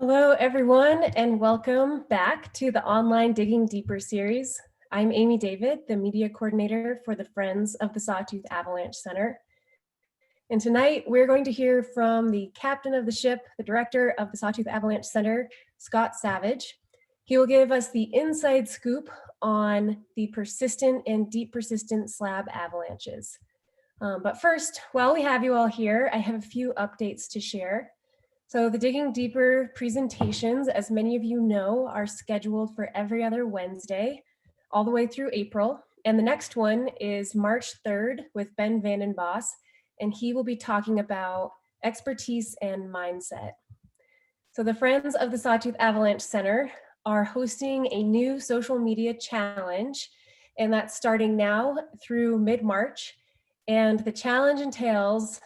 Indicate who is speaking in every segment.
Speaker 1: Hello, everyone, and welcome back to the online Digging Deeper series. I'm Amy David, the media coordinator for the Friends of the Sawtooth Avalanche Center. And tonight we're going to hear from the captain of the ship, the director of the Sawtooth Avalanche Center, Scott Savage. He will give us the inside scoop on the persistent and deep persistent slab avalanches. But first, while we have you all here, I have a few updates to share. So the Digging Deeper presentations, as many of you know, are scheduled for every other Wednesday, all the way through April. And the next one is March 3rd with Ben Vandenbos, and he will be talking about expertise and mindset. So the Friends of the Sawtooth Avalanche Center are hosting a new social media challenge, and that's starting now through mid-March. And the challenge entails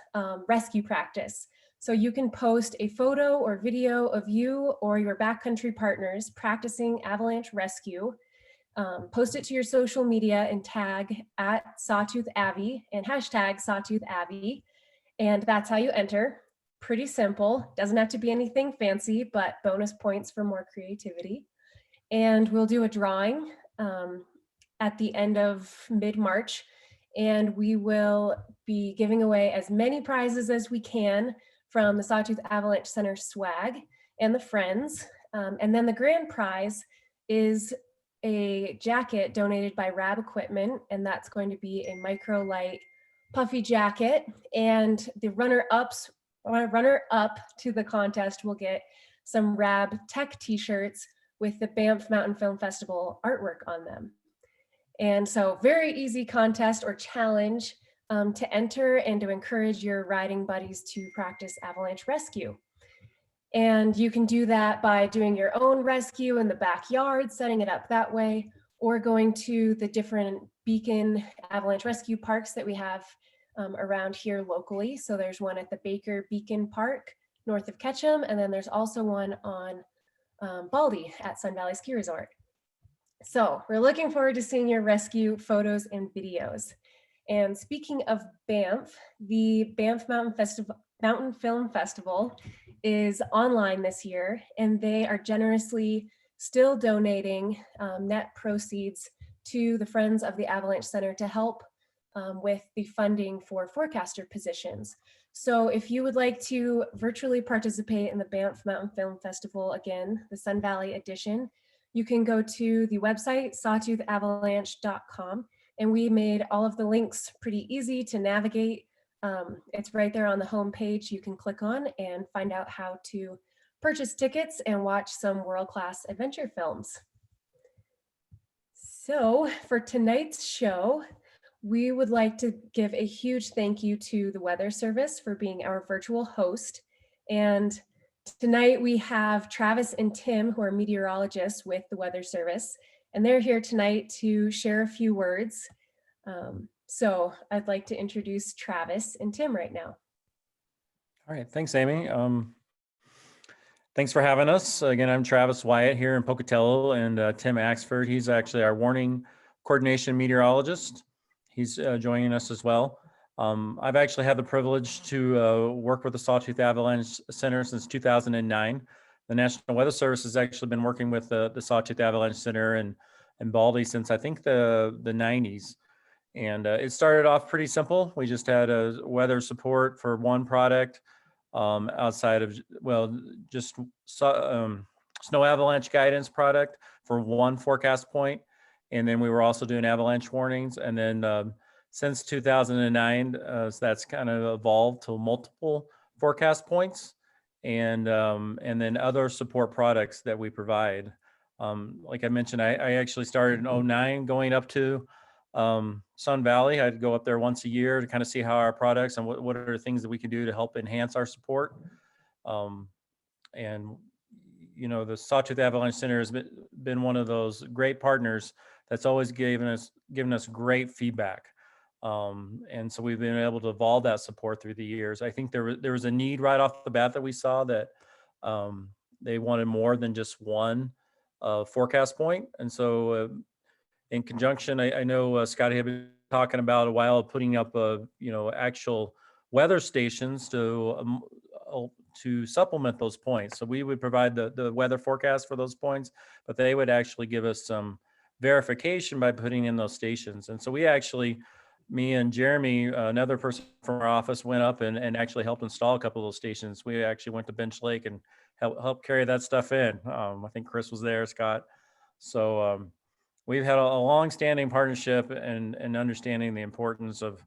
Speaker 1: rescue practice. So you can post a photo or video of you or your backcountry partners practicing avalanche rescue. Post it to your social media and tag at Sawtooth Avy and hashtag Sawtooth Avy. And that's how you enter. Pretty simple. Doesn't have to be anything fancy, but bonus points for more creativity. And we'll do a drawing at the end of mid-March. And we will be giving away as many prizes as we can from the Sawtooth Avalanche Center swag and the Friends. And then the grand prize is a jacket donated by Rab Equipment, and that's going to be a micro light puffy jacket. And the runner-up to the contest will get some Rab Tech t-shirts with the Banff Mountain Film Festival artwork on them. And so very easy contest or challenge to enter and to encourage your riding buddies to practice avalanche rescue. And you can do that by doing your own rescue in the backyard, setting it up that way, or going to the different beacon avalanche rescue parks that we have around here locally. So there's one at the Baker Beacon Park north of Ketchum, and then there's also one on Baldy at Sun Valley Ski Resort. So we're looking forward to seeing your rescue photos and videos. And speaking of Banff, the Banff Mountain Film Festival is online this year, and they are generously still donating net proceeds to the Friends of the Avalanche Center to help with the funding for forecaster positions. So if you would like to virtually participate in the Banff Mountain Film Festival, again, the Sun Valley edition, you can go to the website sawtoothavalanche.com, and we made all of the links pretty easy to navigate. It's right there on the home page. You can click on and find out how to purchase tickets and watch some world-class adventure films. So for tonight's show, we would like to give a huge thank you to the Weather Service for being our virtual host. And tonight we have Travis and Tim, who are meteorologists with the Weather Service, and they're here tonight to share a few words. So I'd like to introduce Travis and Tim right now.
Speaker 2: All right, thanks, Amy. Thanks for having us. Again, I'm Travis Wyatt here in Pocatello, and Tim Axford, he's actually our warning coordination meteorologist. He's joining us as well. I've actually had the privilege to work with the Sawtooth Avalanche Center since 2009. The National Weather Service has actually been working with the Sawtooth Avalanche Center and Baldy since I think the 90s. And it started off pretty simple. We just had a weather support for one product outside of, well, just snow avalanche guidance product for one forecast point. And then we were also doing avalanche warnings. And then since 2009, so that's kind of evolved to multiple forecast points and then other support products that we provide. Like I mentioned, I actually started in 2009 going up to Sun Valley. I'd go up there once a year to kind of see how our products and what are the things that we can do to help enhance our support. And you know, the Sawtooth Avalanche Center has been one of those great partners that's always given us great feedback. And so we've been able to evolve that support through the years. I think there was a need right off the bat that we saw that they wanted more than just one forecast point. And so in conjunction, I know Scotty had been talking about a while putting up, actual weather stations to to supplement those points. So we would provide the weather forecast for those points, but they would actually give us some verification by putting in those stations. And so we actually, me and Jeremy, another person from our office, went up and actually helped install a couple of those stations. We actually went to Bench Lake and help carry that stuff in. I think Chris was there, Scott. So we've had a long-standing partnership and understanding the importance of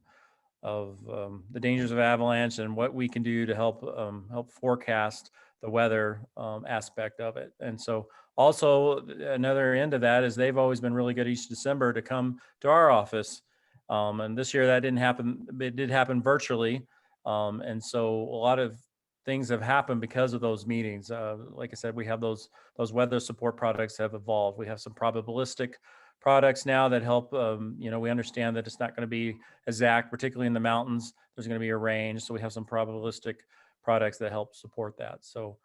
Speaker 2: the dangers of avalanche and what we can do to help forecast the weather aspect of it. And so also another end of that is they've always been really good each December to come to our office. And this year that didn't happen. It did happen virtually. And so a lot of things have happened because of those meetings. Like I said, we have those weather support products have evolved. We have some probabilistic products now that help. We understand that it's not going to be exact, particularly in the mountains. There's going to be a range, so we have some probabilistic products that help support that. So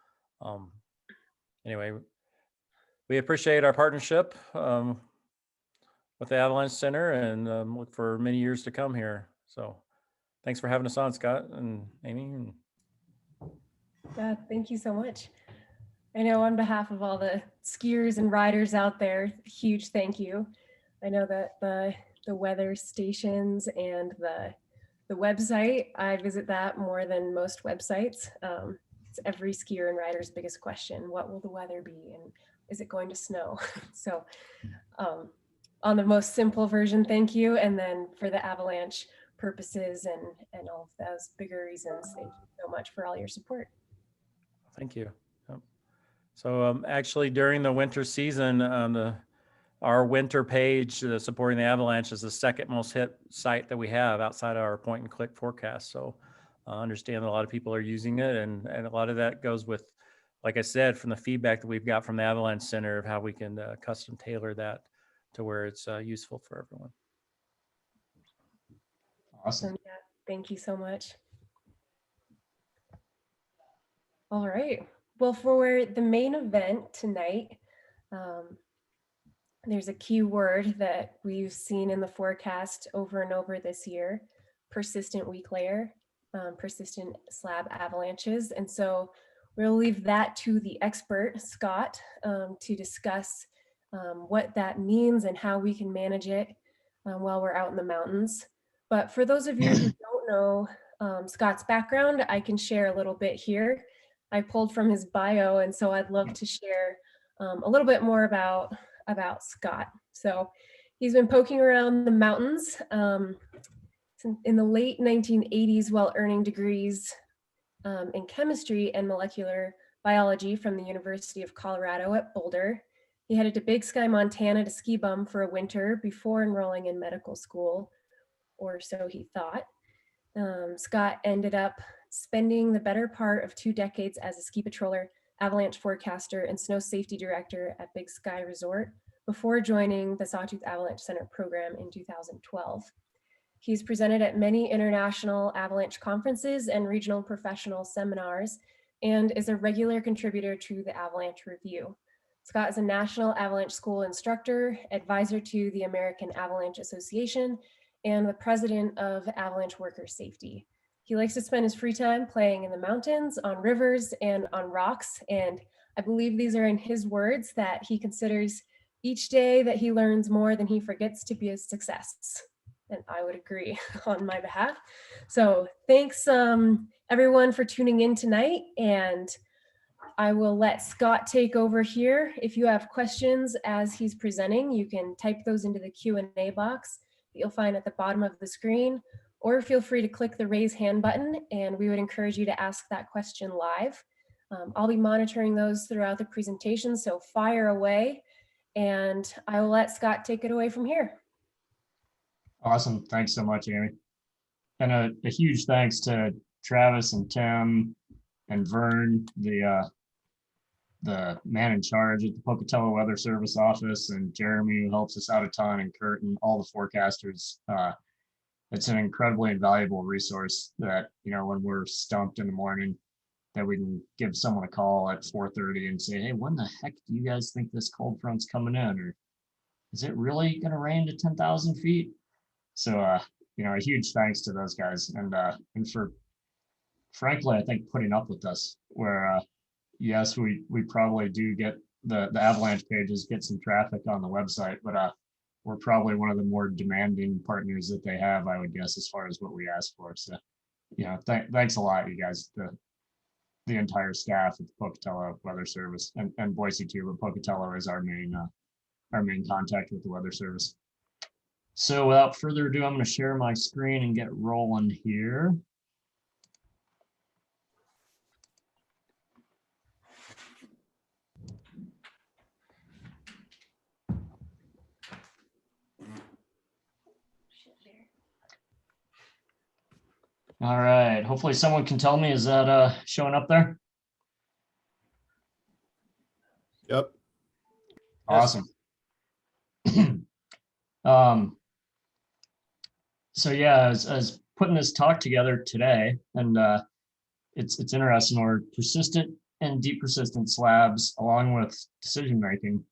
Speaker 2: anyway, we appreciate our partnership with the Avalanche Center and look for many years to come here. So thanks for having us on, Scott and Amy.
Speaker 1: Yeah, thank you so much. I know on behalf of all the skiers and riders out there, huge thank you. I know that the weather stations and the website, I visit that more than most websites. It's every skier and rider's biggest question: what will the weather be, and is it going to snow? So on the most simple version, thank you, and then for the avalanche purposes and all of those bigger reasons, thank you so much for all your support.
Speaker 2: Thank you. So actually during the winter season, our winter page supporting the Avalanche is the second most hit site that we have outside our point and click forecast. So I understand that a lot of people are using it, and a lot of that goes with, like I said, from the feedback that we've got from the Avalanche Center of how we can custom tailor that to where it's useful for everyone.
Speaker 3: Awesome.
Speaker 1: Yeah, thank you so much. All right. Well, for the main event tonight, there's a key word that we've seen in the forecast over and over this year: persistent weak layer, persistent slab avalanches. And so we'll leave that to the expert, Scott, to discuss what that means and how we can manage it while we're out in the mountains. But for those of you who don't know Scott's background, I can share a little bit here. I pulled from his bio, and so I'd love to share a little bit more about Scott. So he's been poking around the mountains in the late 1980s while earning degrees in chemistry and molecular biology from the University of Colorado at Boulder. He headed to Big Sky, Montana to ski bum for a winter before enrolling in medical school, or so he thought. Scott ended up spending the better part of 2 decades as a ski patroller, avalanche forecaster, and snow safety director at Big Sky Resort before joining the Sawtooth Avalanche Center program in 2012. He's presented at many international avalanche conferences and regional professional seminars, and is a regular contributor to the Avalanche Review. Scott is a National Avalanche School instructor, advisor to the American Avalanche Association, and the president of Avalanche Worker Safety. He likes to spend his free time playing in the mountains, on rivers, and on rocks. And I believe these are in his words that he considers each day that he learns more than he forgets to be a success. And I would agree on my behalf. So thanks everyone for tuning in tonight. And I will let Scott take over here. If you have questions as he's presenting, you can type those into the Q&A box that you'll find at the bottom of the screen, or feel free to click the raise hand button, and we would encourage you to ask that question live. I'll be monitoring those throughout the presentation, so fire away, and I will let Scott take it away from here.
Speaker 3: Awesome. Thanks so much, Amy. And a huge thanks to Travis and Tim and Vern, the man in charge at the Pocatello Weather Service office, and Jeremy, who helps us out a ton, and Kurt and all the forecasters. It's an incredibly invaluable resource that, when we're stumped in the morning, that we can give someone a call at 4:30 and say, hey, when the heck do you guys think this cold front's coming in? Or is it really going to rain to 10,000 feet? So, a huge thanks to those guys, and for frankly, I think putting up with us, where yes, we probably do get the Avalanche pages get some traffic on the website, but we're probably one of the more demanding partners that they have, I would guess, as far as what we ask for. So, thanks a lot, you guys, the entire staff at the Pocatello Weather Service and Boise too, but Pocatello is our main contact with the Weather Service. So without further ado, I'm going to share my screen and get rolling here. All right, hopefully someone can tell me, is that showing up there?
Speaker 4: Yep.
Speaker 3: Awesome. So yeah, I was putting this talk together today, and it's interesting. Or persistent and deep persistent slabs, along with decision making,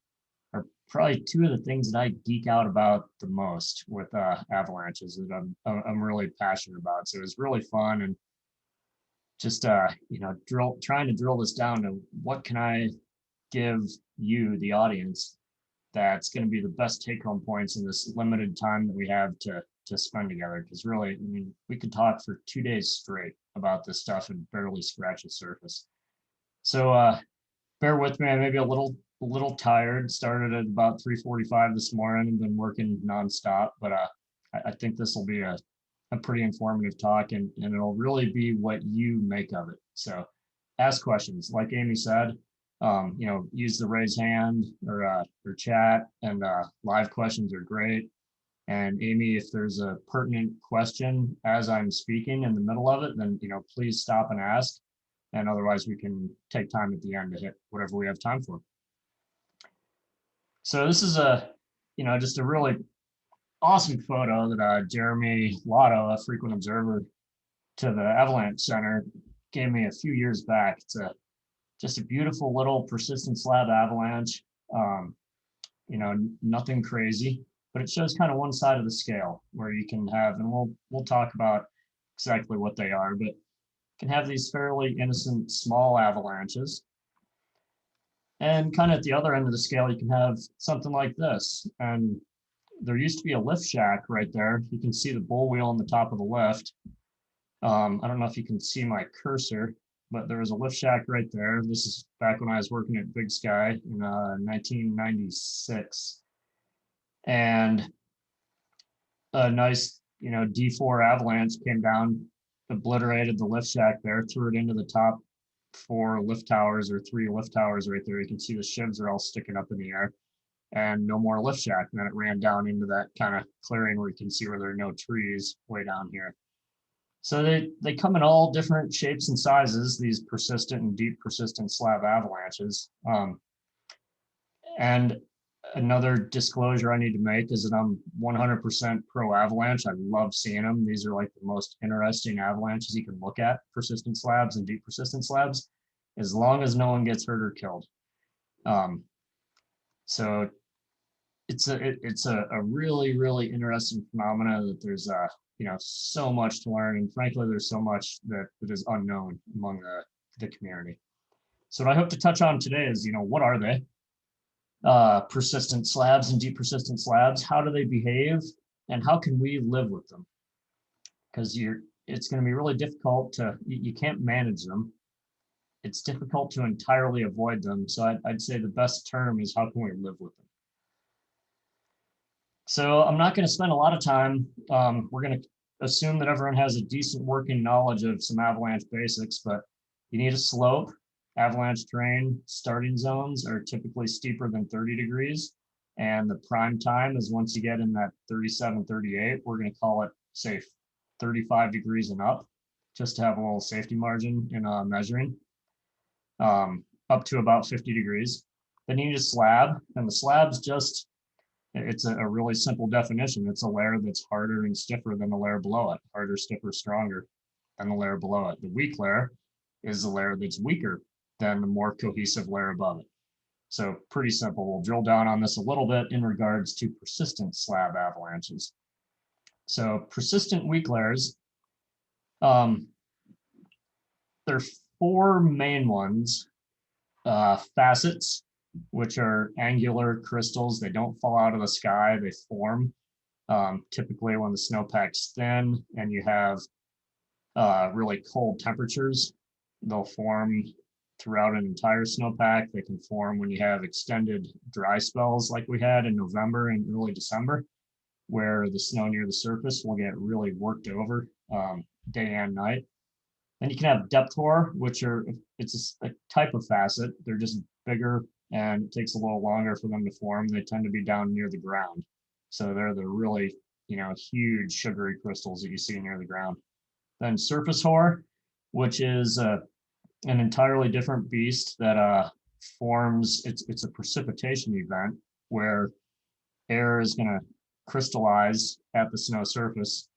Speaker 3: are probably two of the things that I geek out about the most with avalanches that I'm really passionate about. So it was really fun, and just trying to drill this down to what can I give you, the audience, that's going to be the best take-home points in this limited time that we have to spend together. Because really, I mean, we could talk for 2 days straight about this stuff and barely scratch the surface. So bear with me. I may be a little tired. Started at about 3:45 this morning and been working nonstop. But I think this will be a pretty informative talk, and it'll really be what you make of it. So ask questions, like Amy said. Use the raise hand or chat, and live questions are great. And Amy, if there's a pertinent question as I'm speaking in the middle of it, then please stop and ask. And otherwise, we can take time at the end to hit whatever we have time for. So this is just a really awesome photo that Jeremy Lotto, a frequent observer to the Avalanche Center, gave me a few years back. It's just a beautiful little persistent slab avalanche. Nothing crazy, but it shows kind of one side of the scale where you can have, and we'll talk about exactly what they are, but can have these fairly innocent small avalanches. And kind of at the other end of the scale, you can have something like this. And there used to be a lift shack right there. You can see the bull wheel on the top of the lift. I don't know if you can see my cursor, but there was a lift shack right there. This is back when I was working at Big Sky in 1996. And a nice, D4 avalanche came down, obliterated the lift shack there, threw it into the top 4 lift towers or 3 lift towers right there. You can see the shivs are all sticking up in the air, and no more lift shack. And then it ran down into that kind of clearing where you can see where there are no trees way down here. So they come in all different shapes and sizes, these persistent and deep persistent slab avalanches. And another disclosure I need to make is that I'm 100% pro avalanche. I love seeing them. These are like the most interesting avalanches you can look at, persistent slabs and deep persistent slabs, as long as no one gets hurt or killed. So it's a really, really interesting phenomena that there's so much to learn, and frankly there's so much that is unknown among the community. So what I hope to touch on today is what are they? Persistent slabs and deep persistent slabs. How do they behave, and how can we live with them? Because it's going to be really difficult you can't manage them. It's difficult to entirely avoid them. So I'd say the best term is, how can we live with them? So I'm not going to spend a lot of time. We're going to assume that everyone has a decent working knowledge of some avalanche basics, but you need a slope. Avalanche terrain starting zones are typically steeper than 30 degrees. And the prime time is once you get in that 37, 38, we're going to call it, say, 35 degrees and up, just to have a little safety margin in measuring, up to about 50 degrees. Then you need a slab, and the slab's just, it's a really simple definition. It's a layer that's harder and stiffer than the layer below it, harder, stiffer, stronger than the layer below it. The weak layer is the layer that's weaker than the more cohesive layer above it. So pretty simple. We'll drill down on this a little bit in regards to persistent slab avalanches. So persistent weak layers, There are four main ones. Facets, which are angular crystals. They don't fall out of the sky, they form. Typically when the snowpack's thin and you have really cold temperatures, they'll form throughout an entire snowpack. They can form when you have extended dry spells like we had in November and early December, where the snow near the surface will get really worked over day and night. Then you can have depth hoar, which it's a type of facet. They're just bigger and it takes a little longer for them to form. They tend to be down near the ground. So they're the really, huge sugary crystals that you see near the ground. Then surface hoar, which is an entirely different beast that forms, it's a precipitation event where air is going to crystallize at the snow surface.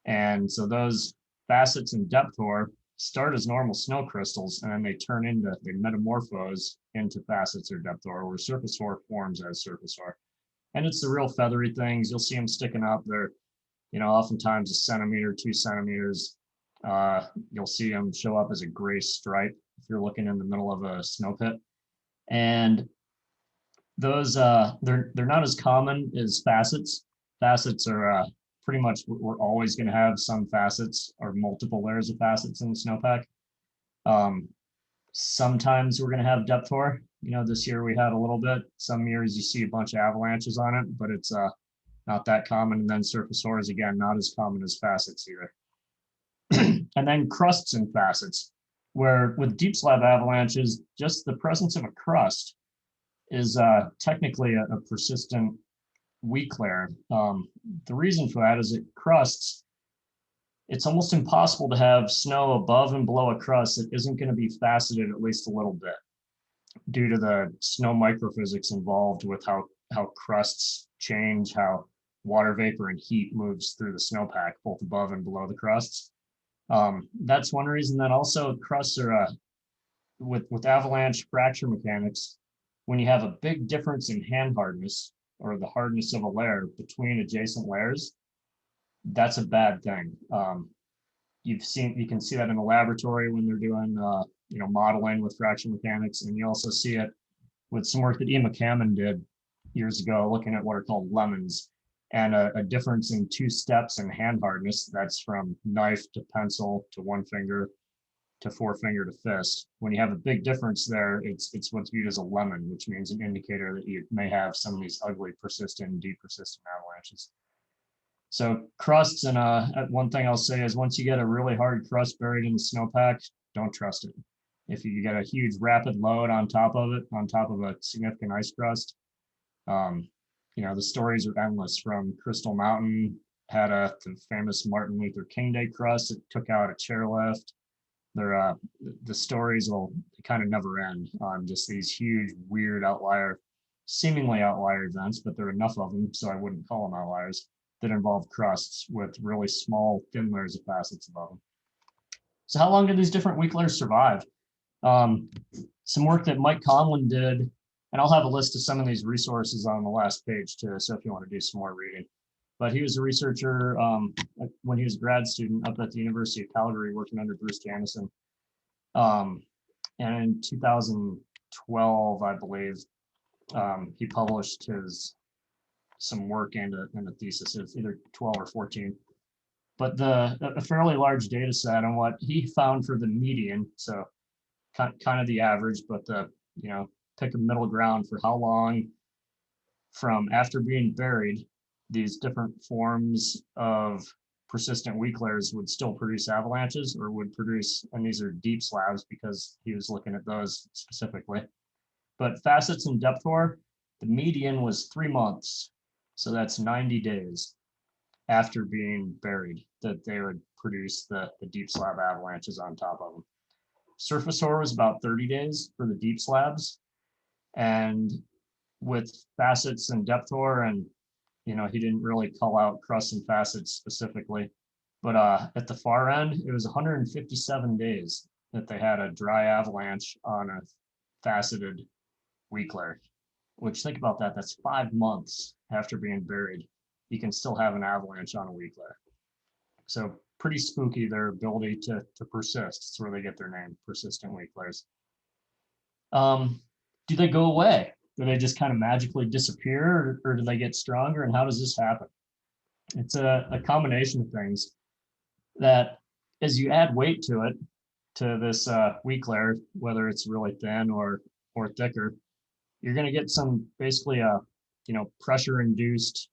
Speaker 3: And so those facets and depth hoar start as normal snow crystals, and then they metamorphose into facets or depth hoar, where surface hoar forms as surface hoar. And it's the real feathery things. You'll see them sticking up. They're, oftentimes 1 centimeter, 2 centimeters. You'll see them show up as a gray stripe if you're looking in the middle of a snow pit. And those, they're not as common as facets. Facets are pretty much, we're always going to have some facets or multiple layers of facets in the snowpack. Sometimes we're going to have depth hoar. This year we had a little bit. Some years you see a bunch of avalanches on it, but it's not that common. And then surface hoar is, again, not as common as facets either. And then crusts and facets, where with deep slab avalanches, just the presence of a crust is technically a persistent weak layer. The reason for that is that crusts, it's almost impossible to have snow above and below a crust that isn't going to be faceted at least a little bit, due to the snow microphysics involved with how crusts change, how water vapor and heat moves through the snowpack, both above and below the crusts. That's one reason. That also crusts are with avalanche fracture mechanics, when you have a big difference in hand hardness or the hardness of a layer between adjacent layers, that's a bad thing. You can see that in the laboratory when they're doing modeling with fracture mechanics, and you also see it with some work that Ian McCammon did years ago, looking at what are called lemons, and a difference in 2 steps in hand hardness. That's from knife to pencil to 1 finger to 4 finger to fist. When you have a big difference there, it's what's viewed as a lemon, which means an indicator that you may have some of these ugly, persistent, deep persistent avalanches. So crusts, and one thing I'll say is, once you get a really hard crust buried in the snowpack, don't trust it. If you get a huge rapid load on top of it, on top of a significant ice crust, the stories are endless. From Crystal Mountain had the famous Martin Luther King Day crust that took out a chairlift. The stories will kind of never end on just these huge, weird seemingly outlier events, but there are enough of them, so I wouldn't call them outliers, that involve crusts with really small, thin layers of facets above them. So how long do these different weak layers survive? Some work that Mike Conlon did, and I'll have a list of some of these resources on the last page too, so if you want to do some more reading. But he was a researcher when he was a grad student up at the University of Calgary, working under Bruce Janison. And in 2012, I believe, he published some work and a thesis. It's either 12 or 14. But a fairly large data set on what he found for the median, so kind of the average, but pick a middle ground for how long from after being buried these different forms of persistent weak layers would still produce avalanches, or would produce, and these are deep slabs because he was looking at those specifically. But facets and depth hoar, the median was 3 months. So that's 90 days after being buried that they would produce the deep slab avalanches on top of them. Surface hoar was about 30 days for the deep slabs. And with facets and depth hoar, and he didn't really call out crusts and facets specifically, but at the far end, it was 157 days that they had a dry avalanche on a faceted weak layer. Which, think about that, that's 5 months after being buried. You can still have an avalanche on a weak layer. So pretty spooky, their ability to persist. It's where they get their name, persistent weak layers. Do they go away? Do they just kind of magically disappear, or do they get stronger? And how does this happen? It's a combination of things that, as you add weight to it, to this weak layer, whether it's really thin or thicker, you're going to get some basically pressure induced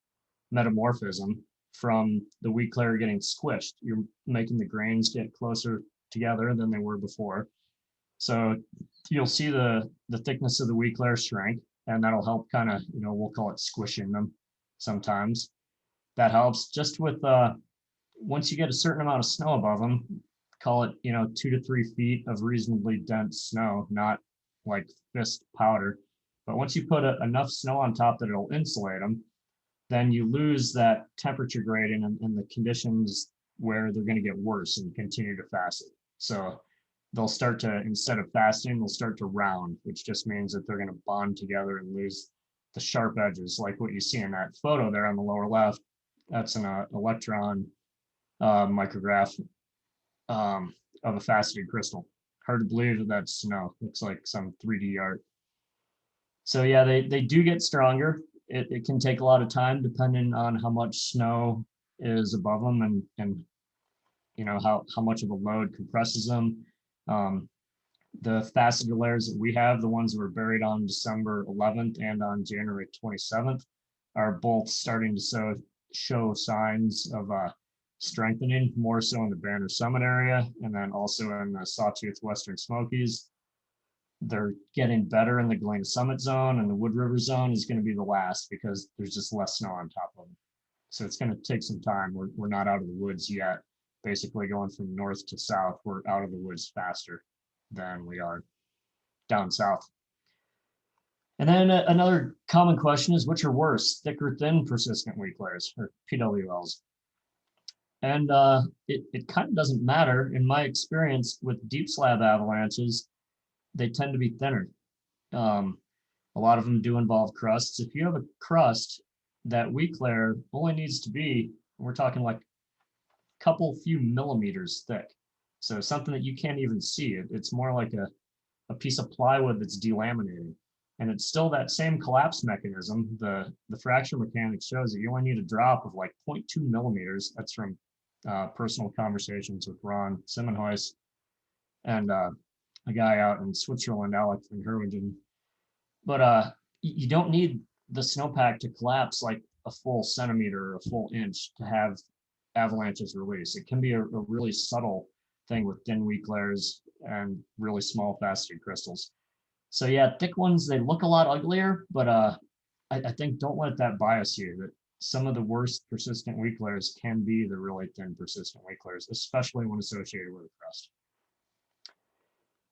Speaker 3: metamorphism from the weak layer getting squished. You're making the grains get closer together than they were before. So you'll see the thickness of the weak layer shrink, and that'll help kind of, we'll call it squishing them sometimes. That helps just with, once you get a certain amount of snow above them, call it, 2 to 3 feet of reasonably dense snow, not like fist powder. But once you put enough snow on top that it'll insulate them, then you lose that temperature gradient and the conditions where they're going to get worse and continue to fasten. So they'll start to, instead of fasting, they'll start to round, which just means that they're going to bond together and lose the sharp edges, like what you see in that photo there on the lower left. That's an electron micrograph of a faceted crystal. Hard to believe that that's snow. Looks like some 3D art. So yeah, they do get stronger. It can take a lot of time depending on how much snow is above them and how much of a load compresses them. The faceted layers that we have, the ones that were buried on December 11th and on January 27th, are both starting to show signs of strengthening, more so in the Banner Summit area, and then also in the Sawtooth Western Smokies. They're getting better in the Galena Summit zone, and the Wood River zone is going to be the last because there's just less snow on top of them. So it's going to take some time. We're not out of the woods yet. Basically going from north to south, we're out of the woods faster than we are down south. And then another common question is, which are worse, thick or thin persistent weak layers, or PWLs? And it kind of doesn't matter. In my experience with deep slab avalanches, they tend to be thinner. A lot of them do involve crusts. If you have a crust, that weak layer only needs to be, we're talking like a few millimeters thick. So something that you can't even see. It's more like a piece of plywood that's delaminating. And it's still that same collapse mechanism. The fracture mechanics shows that you only need a drop of like 0.2 millimeters. That's from personal conversations with Ron Simmenhuis and a guy out in Switzerland, Alex van Herwingen. But you don't need the snowpack to collapse like a full centimeter or a full inch to have avalanches release. It can be a really subtle thing with thin weak layers and really small faceted crystals. So yeah, thick ones, they look a lot uglier, but I think don't let that bias you, that some of the worst persistent weak layers can be the really thin persistent weak layers, especially when associated with a crust.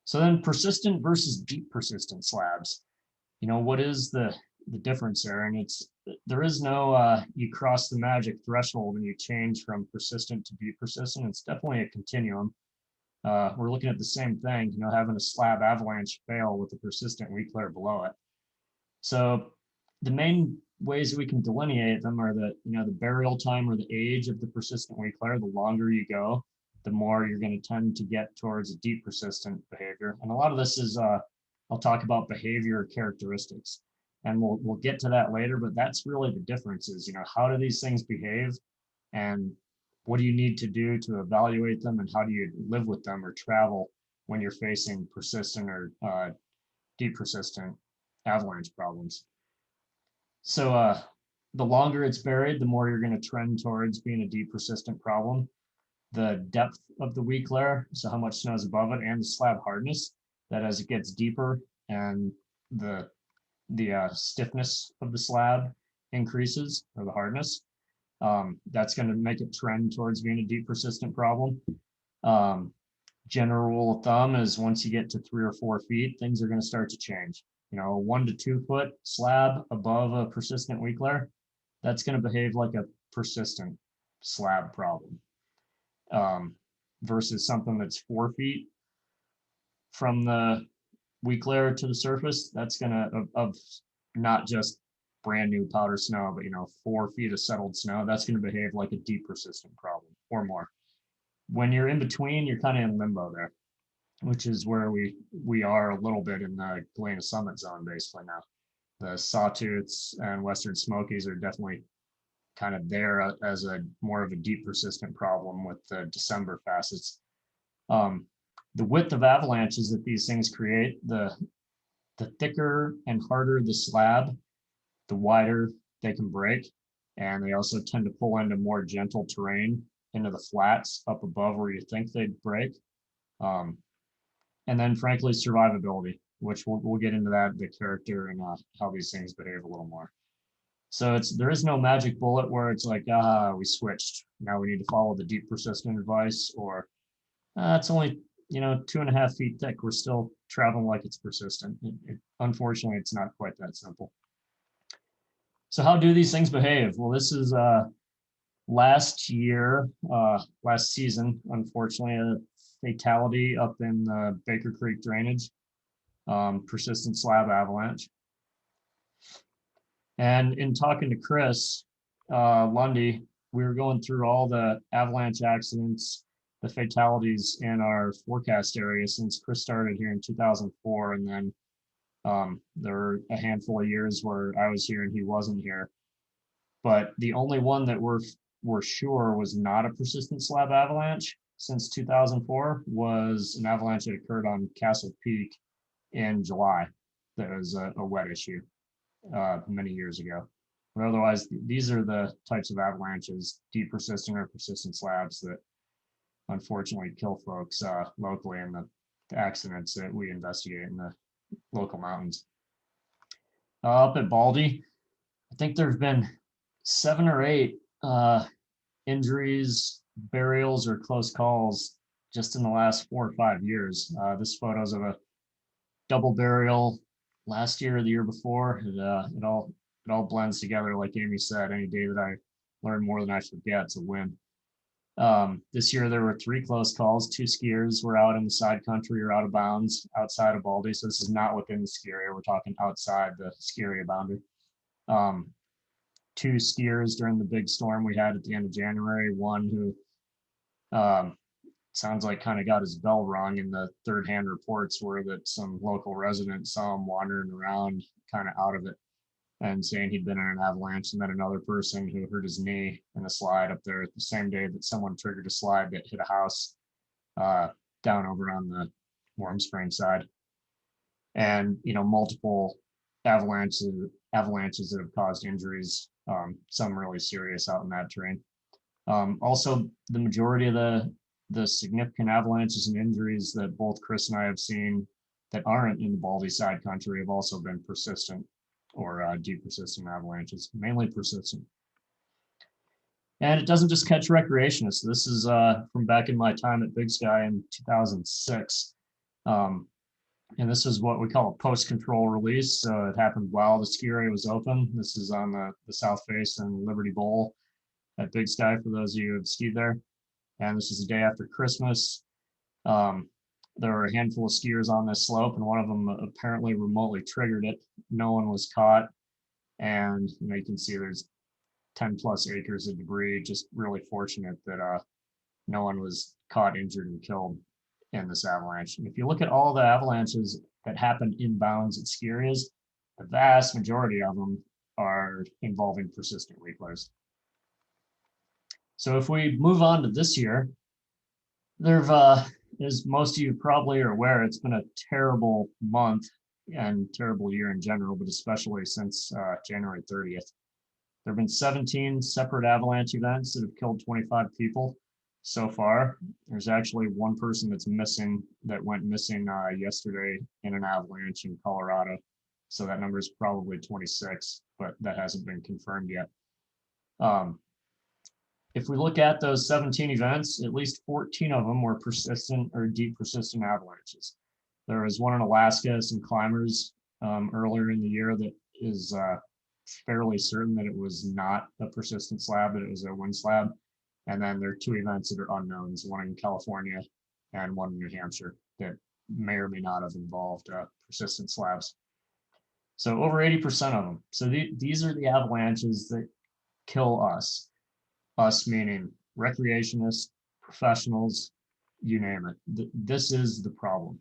Speaker 3: So then persistent versus deep persistent slabs. What is the difference there? And there is no you cross the magic threshold and you change from persistent to deep persistent. It's definitely a continuum. We're looking at the same thing, having a slab avalanche fail with a persistent weak layer below it. So the main ways that we can delineate them are the burial time or the age of the persistent weak layer. The longer you go, the more you're going to tend to get towards a deep persistent behavior. And a lot of this is I'll talk about behavior characteristics, and we'll get to that later, but that's really the difference is, how do these things behave and what do you need to do to evaluate them, and how do you live with them or travel when you're facing persistent or deep persistent avalanche problems. So the longer it's buried, the more you're going to trend towards being a deep persistent problem. The depth of the weak layer, so how much snow is above it, and the slab hardness, that as it gets deeper and the stiffness of the slab increases, or the hardness, that's going to make it trend towards being a deep persistent problem. General rule of thumb is once you get to 3 or 4 feet, things are going to start to change. A 1 to 2 foot slab above a persistent weak layer, that's going to behave like a persistent slab problem. Versus something that's 4 feet from the weak layer to the surface, that's gonna, of not just brand new powder snow, but 4 feet of settled snow, that's gonna behave like a deep persistent problem or more. when you're in between, you're kind of in limbo there, which is where we are a little bit in the Galena Summit zone basically now. The Sawtooths and Western Smokies are definitely kind of there as a more of a deep persistent problem with the December facets. The width of avalanches that these things create, the thicker and harder the slab, the wider they can break. And they also tend to pull into more gentle terrain, into the flats up above where you think they'd break. And then frankly, survivability, which we'll get into that, the character and how these things behave a little more. So there is no magic bullet where it's like, we switched. Now we need to follow the deep persistent advice, or it's only 2.5 feet thick. We're still traveling like it's persistent. Unfortunately, it's not quite that simple. So how do these things behave? Well, this is last season, unfortunately, a fatality up in the Baker Creek drainage, persistent slab avalanche. And in talking to Chris Lundy, we were going through all the avalanche accidents, the fatalities in our forecast area since Chris started here in 2004. And then there were a handful of years where I was here and he wasn't here. But the only one that we're sure was not a persistent slab avalanche since 2004 was an avalanche that occurred on Castle Peak in July. That was a wet issue many years ago. But otherwise, these are the types of avalanches, deep persistent or persistent slabs, that unfortunately kill folks locally in the accidents that we investigate in the local mountains. Up at Baldy, I think there have been 7 or 8 injuries, burials, or close calls just in the last 4 or 5 years. This photo's of a double burial last year or the year before. It all blends together, like Amy said. Any day that I learn more than I forget, it's a win. This year there were 3 close calls. 2 skiers were out in the side country or out of bounds outside of Baldy. So this is not within the ski area. We're talking outside the ski area boundary. 2 skiers during the big storm we had at the end of January. One who sounds like kind of got his bell rung, and the third-hand reports were that some local residents saw him wandering around kind of out of it and saying he'd been in an avalanche. And then another person who hurt his knee in a slide up there the same day that someone triggered a slide that hit a house down over on the Warm Spring side. And multiple avalanches that have caused injuries, some really serious out in that terrain. Also, the majority of the significant avalanches and injuries that both Chris and I have seen that aren't in the Baldy side country have also been persistent or deep persistent avalanches, mainly persistent. And it doesn't just catch recreationists. This is from back in my time at Big Sky in 2006. And this is what we call a post-control release. So it happened while the ski area was open. This is on the south face and Liberty Bowl at Big Sky for those of you who have skied there. And this is the day after Christmas. There were a handful of skiers on this slope, and one of them apparently remotely triggered it. No one was caught. And you can see there's 10 plus acres of debris. Just really fortunate that no one was caught, injured, and killed in this avalanche. And if you look at all the avalanches that happen inbounds at ski areas, the vast majority of them are involving persistent reclays. So if we move on to this year, as most of you probably are aware, it's been a terrible month and terrible year in general, but especially since January 30th. There have been 17 separate avalanche events that have killed 25 people so far. There's actually one person that's missing, that went missing yesterday in an avalanche in Colorado. So that number is probably 26, but that hasn't been confirmed yet. If we look at those 17 events, at least 14 of them were persistent or deep persistent avalanches. There was one in Alaska, some climbers earlier in the year that is fairly certain that it was not a persistent slab, that it was a wind slab. And then there are 2 events that are unknowns, one in California and one in New Hampshire, that may or may not have involved persistent slabs. So over 80% of them. So these are the avalanches that kill us. Us meaning recreationists, professionals, you name it. This is the problem.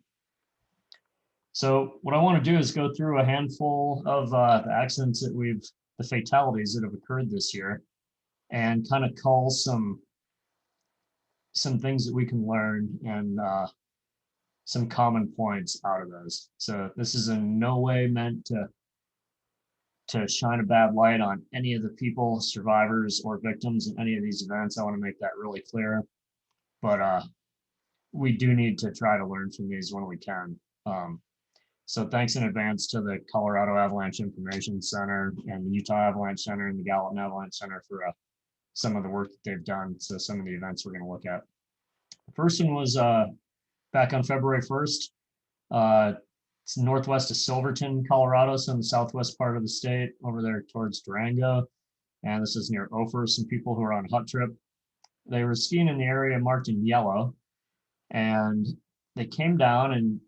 Speaker 3: So what I want to do is go through a handful of the accidents that the fatalities that have occurred this year, and kind of call some things that we can learn and some common points out of those. So this is in no way meant to shine a bad light on any of the people, survivors or victims in any of these events. I want to make that really clear. But we do need to try to learn from these when we can. So thanks in advance to the Colorado Avalanche Information Center and the Utah Avalanche Center and the Gallatin Avalanche Center for some of the work that they've done. So some of the events we're going to look at. The first one was back on February 1st. It's northwest of Silverton, Colorado, so in the southwest part of the state, over there towards Durango. And this is near Ophir, some people who are on a hut trip. They were skiing in the area marked in yellow, and they came down, and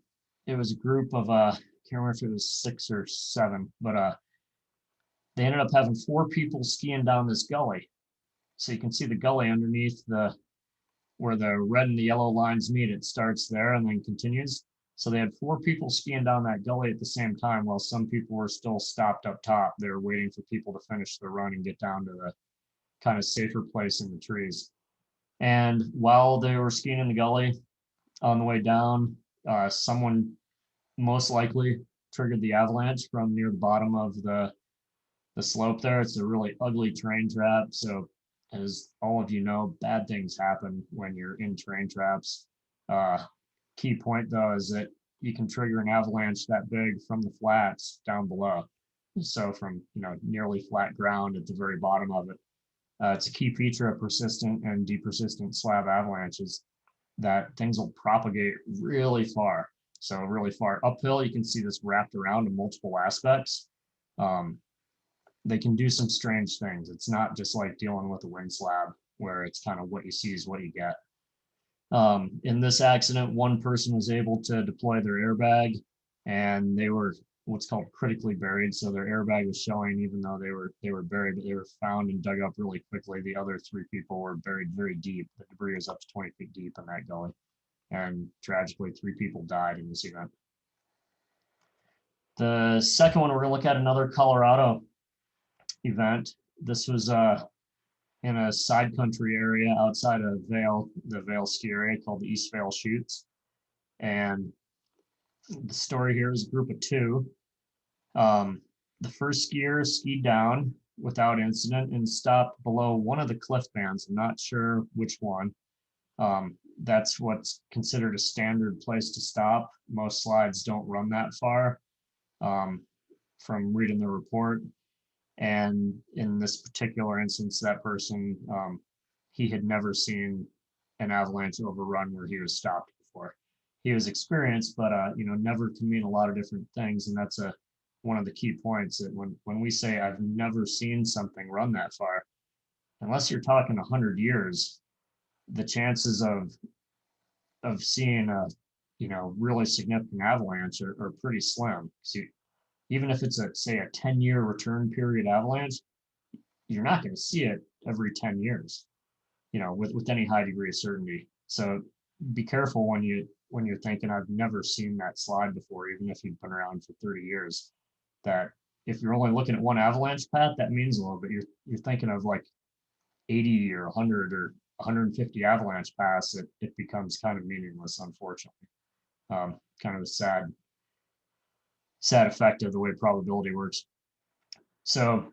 Speaker 3: it was a group of, I can't remember if it was 6 or 7, but they ended up having 4 people skiing down this gully. So you can see the gully underneath where the red and the yellow lines meet. It starts there and then continues. So they had 4 people skiing down that gully at the same time, while some people were still stopped up top. They were waiting for people to finish their run and get down to the kind of safer place in the trees. And while they were skiing in the gully on the way down, someone most likely triggered the avalanche from near the bottom of the slope there. It's a really ugly terrain trap. So as all of you know, bad things happen when you're in terrain traps. Key point though is that you can trigger an avalanche that big from the flats down below. So from nearly flat ground at the very bottom of it. It's a key feature of persistent and depersistent slab avalanches that things will propagate really far. So really far uphill, you can see this wrapped around in multiple aspects. They can do some strange things. It's not just like dealing with a wind slab where it's kind of what you see is what you get. In this accident, one person was able to deploy their airbag, and they were what's called critically buried. So their airbag was showing even though they were buried, but they were found and dug up really quickly. The other 3 people were buried very deep. The debris was up to 20 feet deep in that gully. And tragically, 3 people died in this event. The second one, we're going to look at another Colorado event. This was in a side country area outside of Vail, the Vail ski area called the East Vail Chutes. And the story here is a group of 2. The first skier skied down without incident and stopped below one of the cliff bands. I'm not sure which one. That's what's considered a standard place to stop. Most slides don't run that far, from reading the report. And in this particular instance, that person, he had never seen an avalanche overrun where he was stopped before. He was experienced, but never can mean a lot of different things. And that's one of the key points, that when we say I've never seen something run that far, unless you're talking 100 years, the chances of seeing a really significant avalanche are pretty slim. So even if it's say a 10-year return period avalanche, you're not going to see it every 10 years, with any high degree of certainty. So be careful when you're thinking I've never seen that slide before, even if you've been around for 30 years. That if you're only looking at one avalanche path, that means a little bit. You're thinking of like 80 or 100 or 150 avalanche paths, it becomes kind of meaningless, unfortunately. Kind of a sad effect of the way probability works. So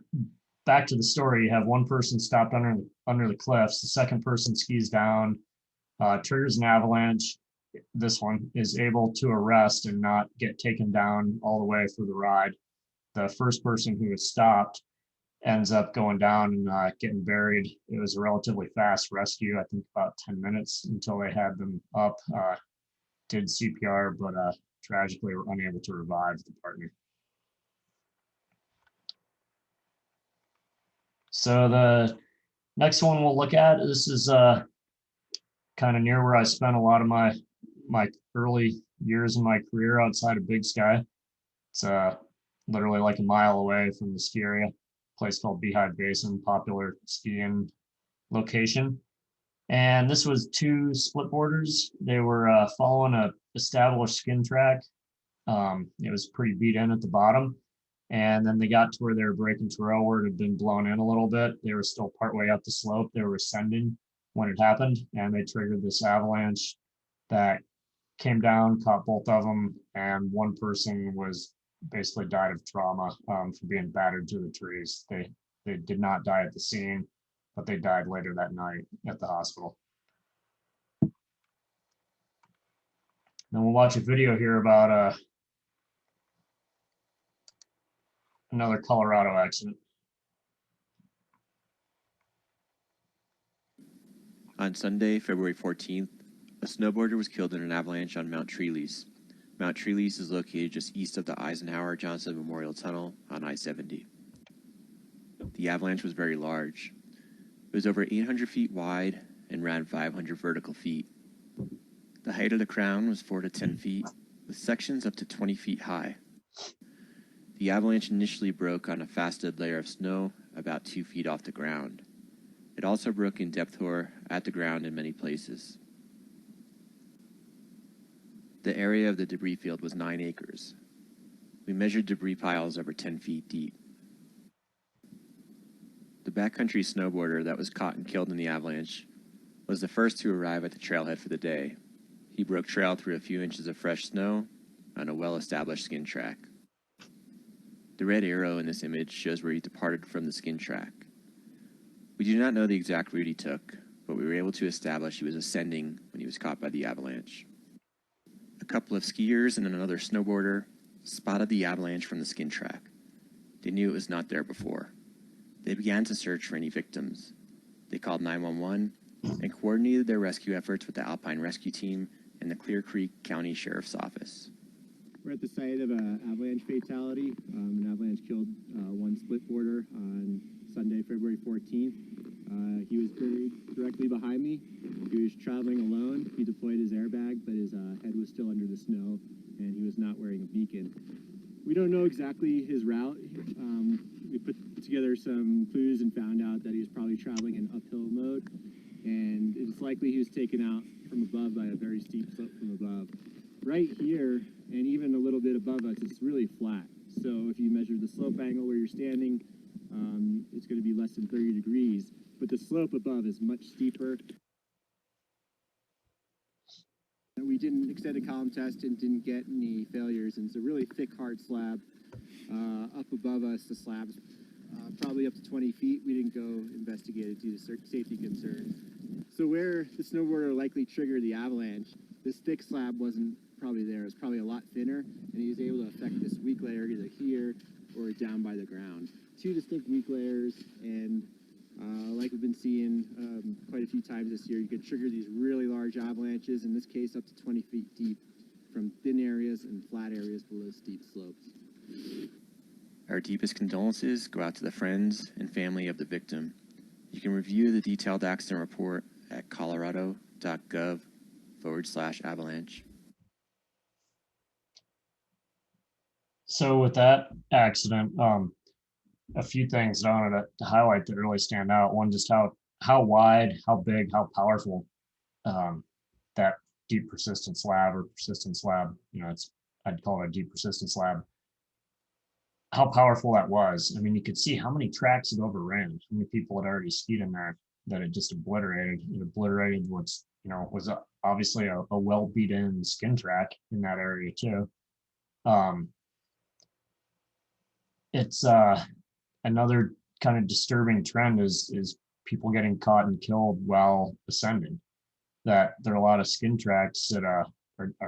Speaker 3: back to the story, you have one person stopped under the cliffs. The second person skis down, triggers an avalanche. This one is able to arrest and not get taken down all the way for the ride. The first person who was stopped ends up going down and getting buried. It was a relatively fast rescue, I think about 10 minutes until they had them up, did CPR, but tragically were unable to revive the partner. So the next one we'll look at, this is kind of near where I spent a lot of my early years in my career outside of Big Sky. It's literally like a mile away from the ski area, place called Beehive Basin, popular skiing location. And this was two split boarders. They were following a established skin track. It was pretty beat in at the bottom. And then they got to where they were breaking trail where it had been blown in a little bit. They were still partway up the slope. They were ascending when it happened, and they triggered this avalanche that came down, caught both of them, and one person was basically died of trauma from being battered to the trees. They did not die at the scene, but they died later that night at the hospital. Then we'll watch a video here about another Colorado accident.
Speaker 4: On Sunday, February 14th, a snowboarder was killed in an avalanche on Mount Treelise. Mount Treelise is located just east of the Eisenhower Johnson Memorial Tunnel on I-70. The avalanche was very large. It was over 800 feet wide and ran 500 vertical feet. The height of the crown was 4 to 10 feet, with sections up to 20 feet high. The avalanche initially broke on a faceted layer of snow about 2 feet off the ground. It also broke in depth or at the ground in many places. The area of the debris field was 9 acres. We measured debris piles over 10 feet deep. The backcountry snowboarder that was caught and killed in the avalanche was the first to arrive at the trailhead for the day. He broke trail through a few inches of fresh snow on a well-established skin track. The red arrow in this image shows where he departed from the skin track. We do not know the exact route he took, but we were able to establish he was ascending when he was caught by the avalanche. A couple of skiers and another snowboarder spotted the avalanche from the skin track. They knew it was not there before. They began to search for any victims. They called 911 and coordinated their rescue efforts with the Alpine Rescue Team and the Clear Creek County Sheriff's Office.
Speaker 5: We're at the site of an avalanche fatality. An avalanche killed one split boarder on Sunday, February 14th. He was buried directly behind me. He was traveling alone. He deployed his airbag, but his head was still under the snow, and he was not wearing a beacon. We don't know exactly his route. We put together some clues and found out that he was probably traveling in uphill mode, and it's likely he was taken out from above by a very steep slope from above. Right here, and even a little bit above us, it's really flat. So if you measure the slope angle where you're standing, it's going to be less than 30 degrees, but the slope above is much steeper. We didn't extend a column test and didn't get any failures, and it's a really thick, hard slab. Up above us, the slab's probably up to 20 feet. We didn't go investigate it due to safety concerns. So where the snowboarder likely triggered the avalanche, this thick slab wasn't probably there. It was probably a lot thinner, and he was able to affect this weak layer either here or down by the ground. Two distinct weak layers, and like we've been seeing quite a few times this year, you could trigger these really large avalanches, in this case up to 20 feet deep, from thin areas and flat areas below steep slopes.
Speaker 4: Our deepest condolences go out to the friends and family of the victim. You can review the detailed accident report at colorado.gov/avalanche.
Speaker 3: So with that accident, a few things that I wanted to highlight that really stand out. One, just how wide, how big, how powerful that deep persistent slab or persistent slab, I'd call it a deep persistent slab, how powerful that was. I mean, you could see how many tracks it overran, how many people had already skied in there that it just obliterated. It obliterated what's, was obviously a well beat in skin track in that area too. It's another kind of disturbing trend is people getting caught and killed while ascending. That there are a lot of skin tracks that are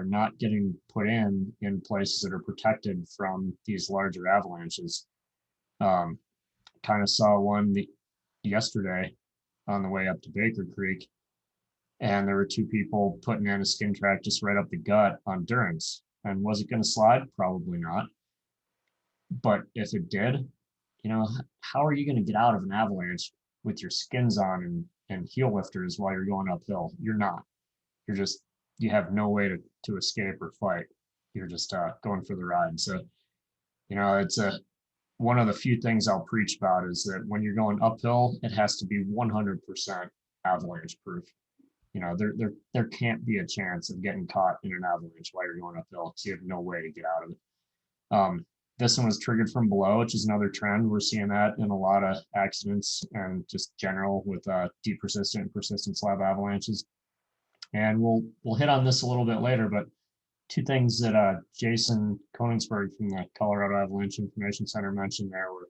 Speaker 3: not getting put in places that are protected from these larger avalanches. Kind of saw one yesterday on the way up to Baker Creek, and there were two people putting in a skin track just right up the gut on Durance. And was it going to slide? Probably not. But if it did, how are you going to get out of an avalanche with your skins on and heel lifters while you're going uphill? You're not. You have no way to escape or fight. You're just going for the ride. So, it's one of the few things I'll preach about is that when you're going uphill, it has to be 100% avalanche proof. there can't be a chance of getting caught in an avalanche while you're going uphill, because you have no way to get out of it. This one was triggered from below, which is another trend. We're seeing that in a lot of accidents and just general with deep persistent and persistent slab avalanches. And we'll hit on this a little bit later, but two things that Jason Koenigsberg from the Colorado Avalanche Information Center mentioned there were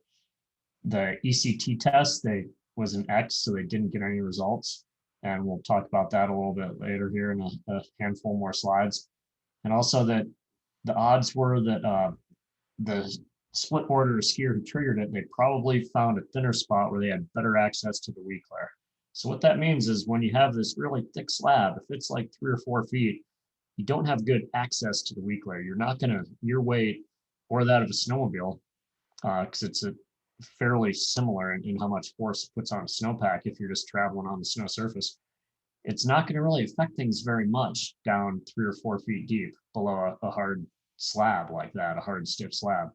Speaker 3: the ECT test. They was an X, so they didn't get any results. And we'll talk about that a little bit later here in a handful more slides. And also that the odds were that the split border skier who triggered it, they probably found a thinner spot where they had better access to the weak layer. So what that means is when you have this really thick slab, if it's like 3 or 4 feet, you don't have good access to the weak layer. You're not gonna, your weight or that of a snowmobile, because it's a fairly similar in how much force it puts on a snowpack if you're just traveling on the snow surface. It's not going to really affect things very much down 3 or 4 feet deep below a hard slab like that, a hard stiff slab.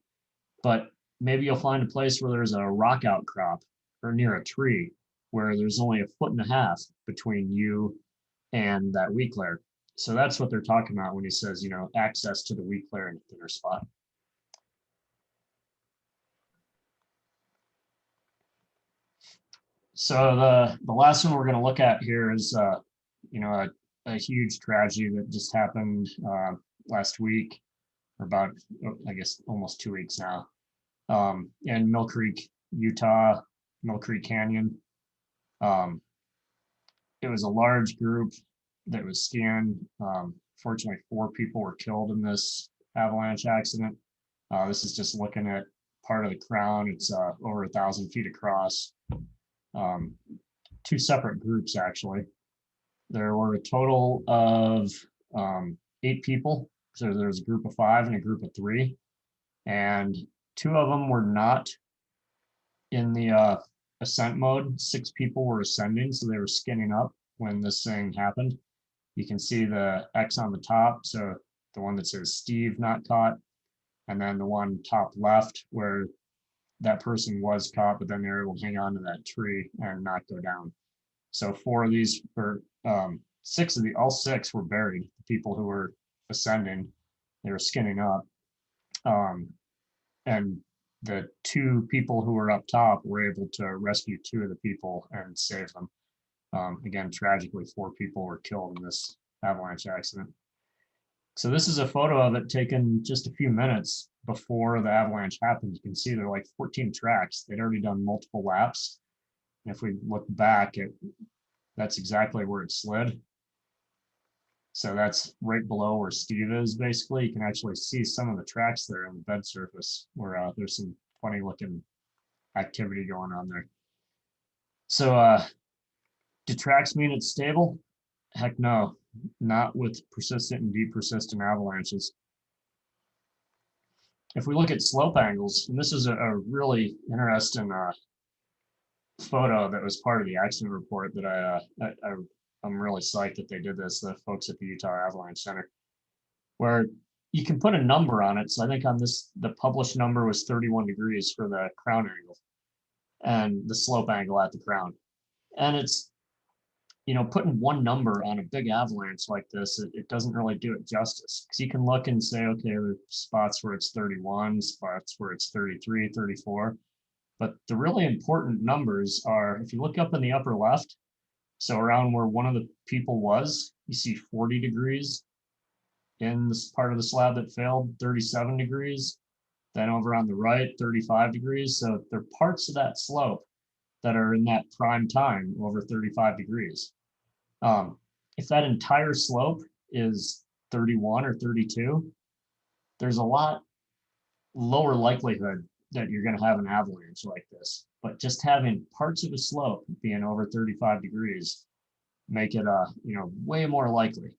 Speaker 3: But maybe you'll find a place where there's a rock outcrop or near a tree where there's only 1.5 feet between you and that weak layer. So that's what they're talking about when he says, access to the weak layer in a thinner spot. So the last one we're going to look at here is, a huge tragedy that just happened last week, or about, I guess, almost 2 weeks now, in Mill Creek, Utah, Mill Creek Canyon. It was a large group that was skiing. Fortunately, 4 people were killed in this avalanche accident. This is just looking at part of the crown. It's over 1,000 feet across. 2 separate groups, actually. There were a total of 8 people. So there was a group of 5 and a group of 3. And 2 of them were not in the ascent mode. 6 people were ascending, so they were skinning up when this thing happened. You can see the X on the top, so the one that says Steve not caught, and then the one top left where that person was caught, but then they were able to hang on to that tree and not go down. So 4 of these were, 6 of the, all 6 were buried. The people who were ascending, they were skinning up. And the 2 people who were up top were able to rescue 2 of the people and save them. Again, tragically, 4 people were killed in this avalanche accident. So this is a photo of it taken just a few minutes before the avalanche happened. You can see there are like 14 tracks. They'd already done multiple laps. And if we look back, that's exactly where it slid. So that's right below where Steve is, basically. You can actually see some of the tracks there on the bed surface where there's some funny looking activity going on there. So do tracks mean it's stable? Heck no, not with persistent and deep persistent avalanches. If we look at slope angles, and this is a really interesting photo that was part of the accident report that I'm really psyched that they did this, the folks at the Utah Avalanche Center, where you can put a number on it. So I think on this, the published number was 31 degrees for the crown angle and the slope angle at the crown. And it's, putting one number on a big avalanche like this, it doesn't really do it justice, because you can look and say, okay, there's spots where it's 31, spots where it's 33, 34. But the really important numbers are, if you look up in the upper left, so around where one of the people was, you see 40 degrees in this part of the slab that failed, 37 degrees. Then over on the right, 35 degrees. So there are parts of that slope that are in that prime time over 35 degrees. If that entire slope is 31 or 32, there's a lot lower likelihood that you're going to have an avalanche like this. But just having parts of a slope being over 35 degrees make it way more likely.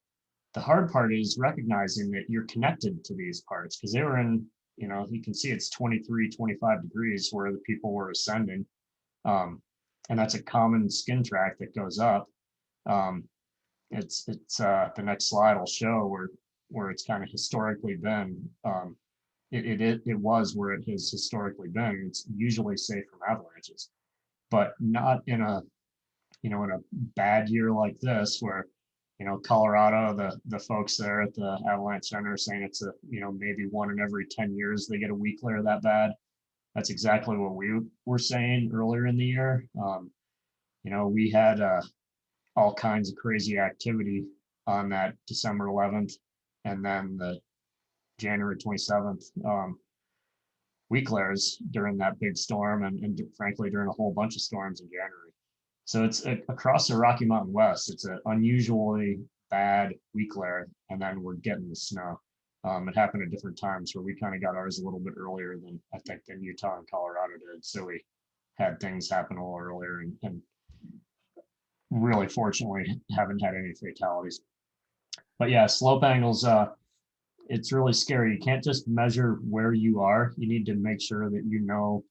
Speaker 3: The hard part is recognizing that you're connected to these parts, because they were in, you can see it's 23, 25 degrees where the people were ascending. And that's a common skin track that goes up. It's the next slide will show where it's kind of historically been. It was where it has historically been. It's usually safe from avalanches, but not in a in a bad year like this where Colorado, the folks there at the Avalanche Center are saying it's maybe 1 in every 10 years they get a weak layer that bad. That's exactly what we were saying earlier in the year. We had all kinds of crazy activity on that December 11th and then the January 27th weak layers during that big storm and frankly during a whole bunch of storms in January. So it's across the Rocky Mountain West. It's an unusually bad weak layer, and then we're getting the snow. It happened at different times where we kind of got ours a little bit earlier than I think than Utah and Colorado did. So we had things happen a little earlier and really fortunately haven't had any fatalities. But yeah, slope angles, it's really scary. You can't just measure where you are. You need to make sure that you know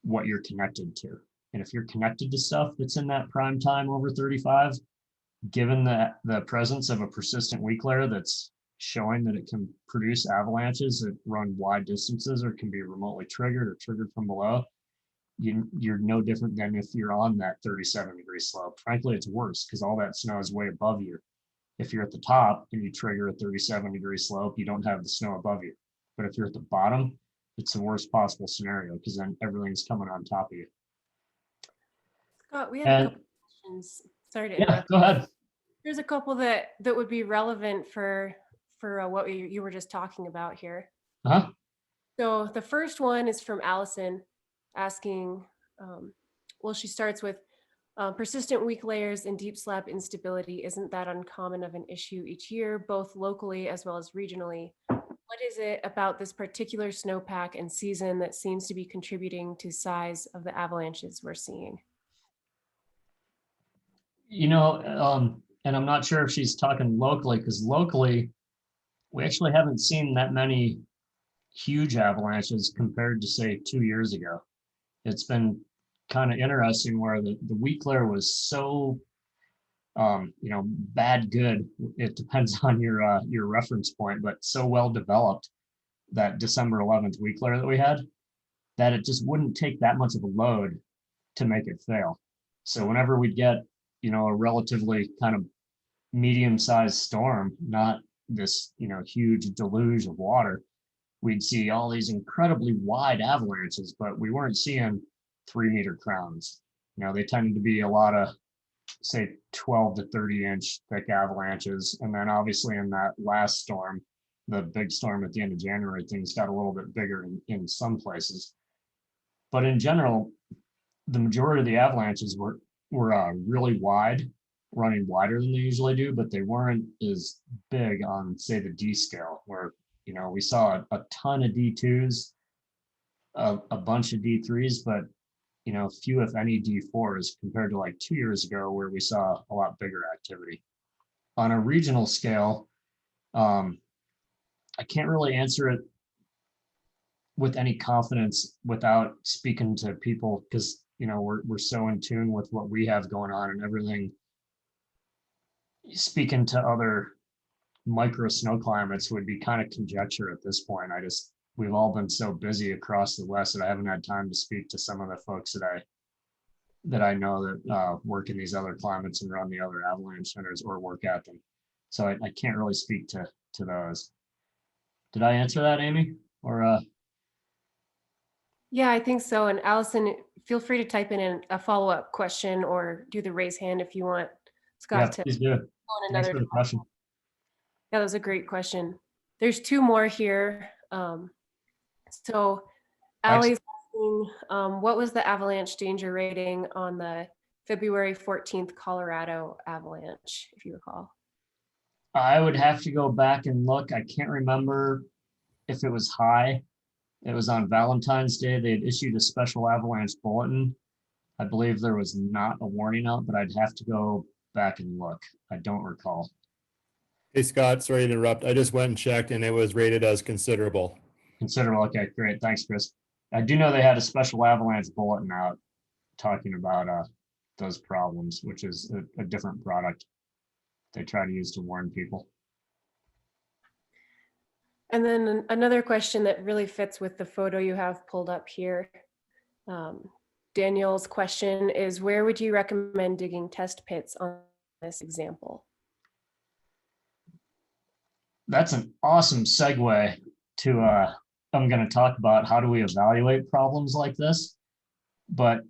Speaker 3: what you're connected to. And if you're connected to stuff that's in that prime time over 35, given the presence of a persistent weak layer that's showing that it can produce avalanches that run wide distances or can be remotely triggered or triggered from below, you're no different than if you're on that 37-degree slope. Frankly, it's worse because all that snow is way above you. If you're at the top and you trigger a 37-degree slope, you don't have the snow above you. But if you're at the bottom, it's the worst possible scenario because then everything's coming on top of you.
Speaker 1: Scott, we have a couple questions. Sorry to interrupt.
Speaker 3: Go ahead.
Speaker 1: There's a couple that would be relevant for what you were just talking about here.
Speaker 3: Uh-huh.
Speaker 1: So the first one is from Allison asking, she starts with, persistent weak layers and deep slab instability isn't that uncommon of an issue each year, both locally as well as regionally. What is it about this particular snowpack and season that seems to be contributing to size of the avalanches we're seeing?
Speaker 3: And I'm not sure if she's talking locally, because locally, we actually haven't seen that many huge avalanches compared to, say, 2 years ago. It's been kind of interesting where the weak layer was so, bad, good. It depends on your reference point, but so well developed, that December 11th weak layer that we had, that it just wouldn't take that much of a load to make it fail. So whenever we get, a relatively kind of medium-sized storm, not this, huge deluge of water, we'd see all these incredibly wide avalanches, but we weren't seeing 3-meter crowns. They tended to be a lot of, say, 12 to 30-inch thick avalanches. And then obviously in that last storm, the big storm at the end of January, things got a little bit bigger in some places. But in general, the majority of the avalanches were really wide, running wider than they usually do, but they weren't as big on, say, the D scale, where we saw a ton of D2s, a bunch of D3s, but few if any D4s compared to like 2 years ago where we saw a lot bigger activity. On a regional scale, I can't really answer it with any confidence without speaking to people, because we're so in tune with what we have going on and everything. Speaking to other micro snow climates would be kind of conjecture at this point. We've all been so busy across the West that I haven't had time to speak to some of the folks that I know that work in these other climates and run the other avalanche centers or work at them. So I can't really speak to those. Did I answer that, Amy? Or
Speaker 1: Yeah, I think so. And Allison, feel free to type in a follow-up question or do the raise hand if you want Scott to
Speaker 3: please do. Thanks for the question.
Speaker 1: Yeah, that was a great question. There's 2 more here. So Allie's asking, what was the avalanche danger rating on the February 14th Colorado avalanche, if you recall?
Speaker 3: I would have to go back and look. I can't remember if it was high. It was on Valentine's Day. They had issued a special avalanche bulletin. I believe there was not a warning out, but I'd have to go back and look. I don't recall.
Speaker 6: Hey, Scott, sorry to interrupt. I just went and checked and it was rated as considerable.
Speaker 3: Considerable. Okay, great. Thanks, Chris. I do know they had a special avalanche bulletin out talking about those problems, which is a different product they try to use to warn people.
Speaker 1: And then another question that really fits with the photo you have pulled up here. Daniel's question is, where would you recommend digging test pits on this example?
Speaker 3: That's an awesome segue to, I'm going to talk about how do we evaluate problems like this. But,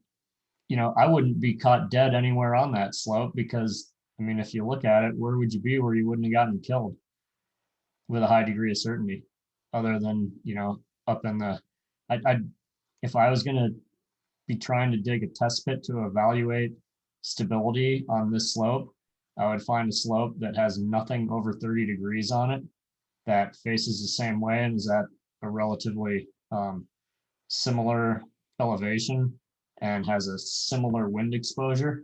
Speaker 3: you know, I wouldn't be caught dead anywhere on that slope because, I mean, if you look at it, where would you be where you wouldn't have gotten killed with a high degree of certainty, other than, you know, up in the, if I was going to be trying to dig a test pit to evaluate stability on this slope, I would find a slope that has nothing over 30 degrees on it, that faces the same way and is at a relatively similar elevation and has a similar wind exposure.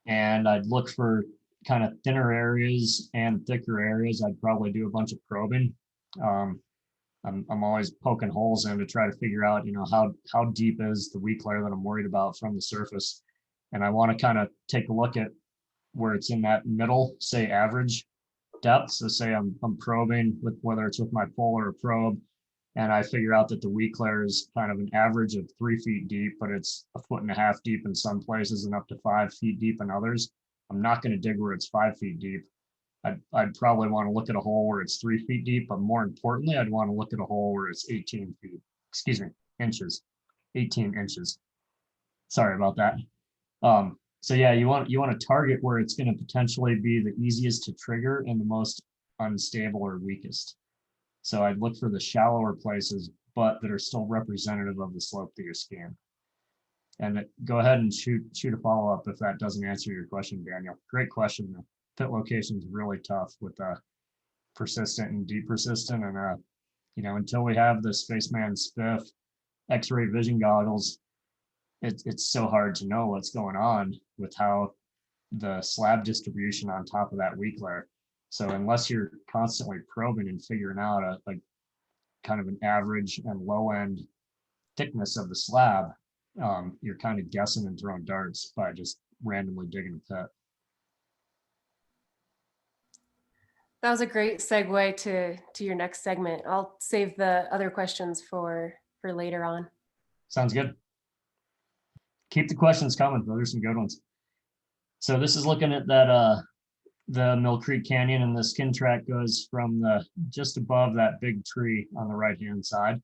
Speaker 3: And I'd look for kind of thinner areas and thicker areas. I'd probably do a bunch of probing. I'm always poking holes in to try to figure out, you know, how deep is the weak layer that I'm worried about from the surface. And I want to kind of take a look at where it's in that middle, say average depth. So say I'm probing with, whether it's with my pole or a probe, and I figure out that the weak layer is kind of an average of 3 feet deep, but it's 1.5 feet deep in some places and up to 5 feet deep in others. I'm not going to dig where it's 5 feet deep. I'd probably want to look at a hole where it's 3 feet deep, but more importantly, I'd want to look at a hole where it's 18 feet, excuse me, inches, 18 inches. Sorry about that. So yeah, you want to target where it's going to potentially be the easiest to trigger and the most unstable or weakest. So I'd look for the shallower places, but that are still representative of the slope that you're skiing. And go ahead and shoot a follow-up if that doesn't answer your question, Daniel. Great question. The pit location is really tough with persistent and deep persistent. And you know, until we have the Spaceman Spiff X-ray vision goggles, it's so hard to know what's going on with how the slab distribution on top of that weak layer. So unless you're constantly probing and figuring out a kind of an average and low end thickness of the slab, you're kind of guessing and throwing darts by just randomly digging a pit.
Speaker 1: That was a great segue to your next segment. I'll save the other questions for later on.
Speaker 3: Sounds good. Keep the questions coming. Those are some good ones. So this is looking at that the Mill Creek Canyon, and the skin track goes from the just above that big tree on the right hand side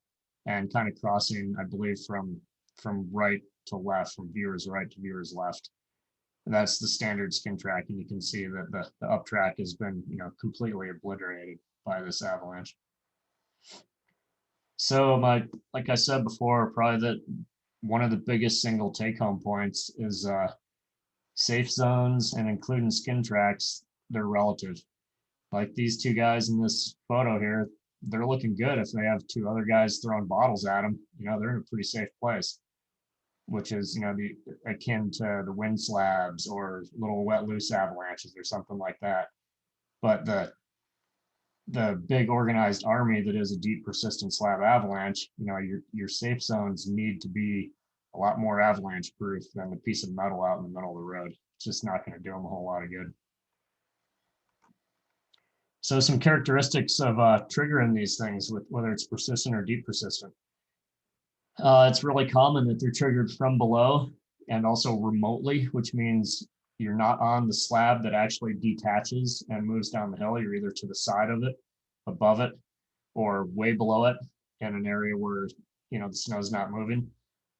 Speaker 3: and kind of crossing, I believe, from right to left, from viewers right to viewers left. And that's the standard skin track, and you can see that the up track has been, you know, completely obliterated by this avalanche. So like I said before, probably one of the biggest single take home points is safe zones, and including skin tracks, they're relative. Like these two guys in this photo here, they're looking good. If they have two other guys throwing bottles at them, you know, they're in a pretty safe place, which is, you know, the akin to the wind slabs or little wet loose avalanches or something like that. But the big organized army that is a deep persistent slab avalanche, you know, your safe zones need to be a lot more avalanche proof than the piece of metal out in the middle of the road. It's just not going to do them a whole lot of good. So some characteristics of triggering these things, with whether it's persistent or deep persistent. It's really common that they're triggered from below and also remotely, which means you're not on the slab that actually detaches and moves down the hill. You're either to the side of it, above it, or way below it in an area where, you know, the snow's not moving.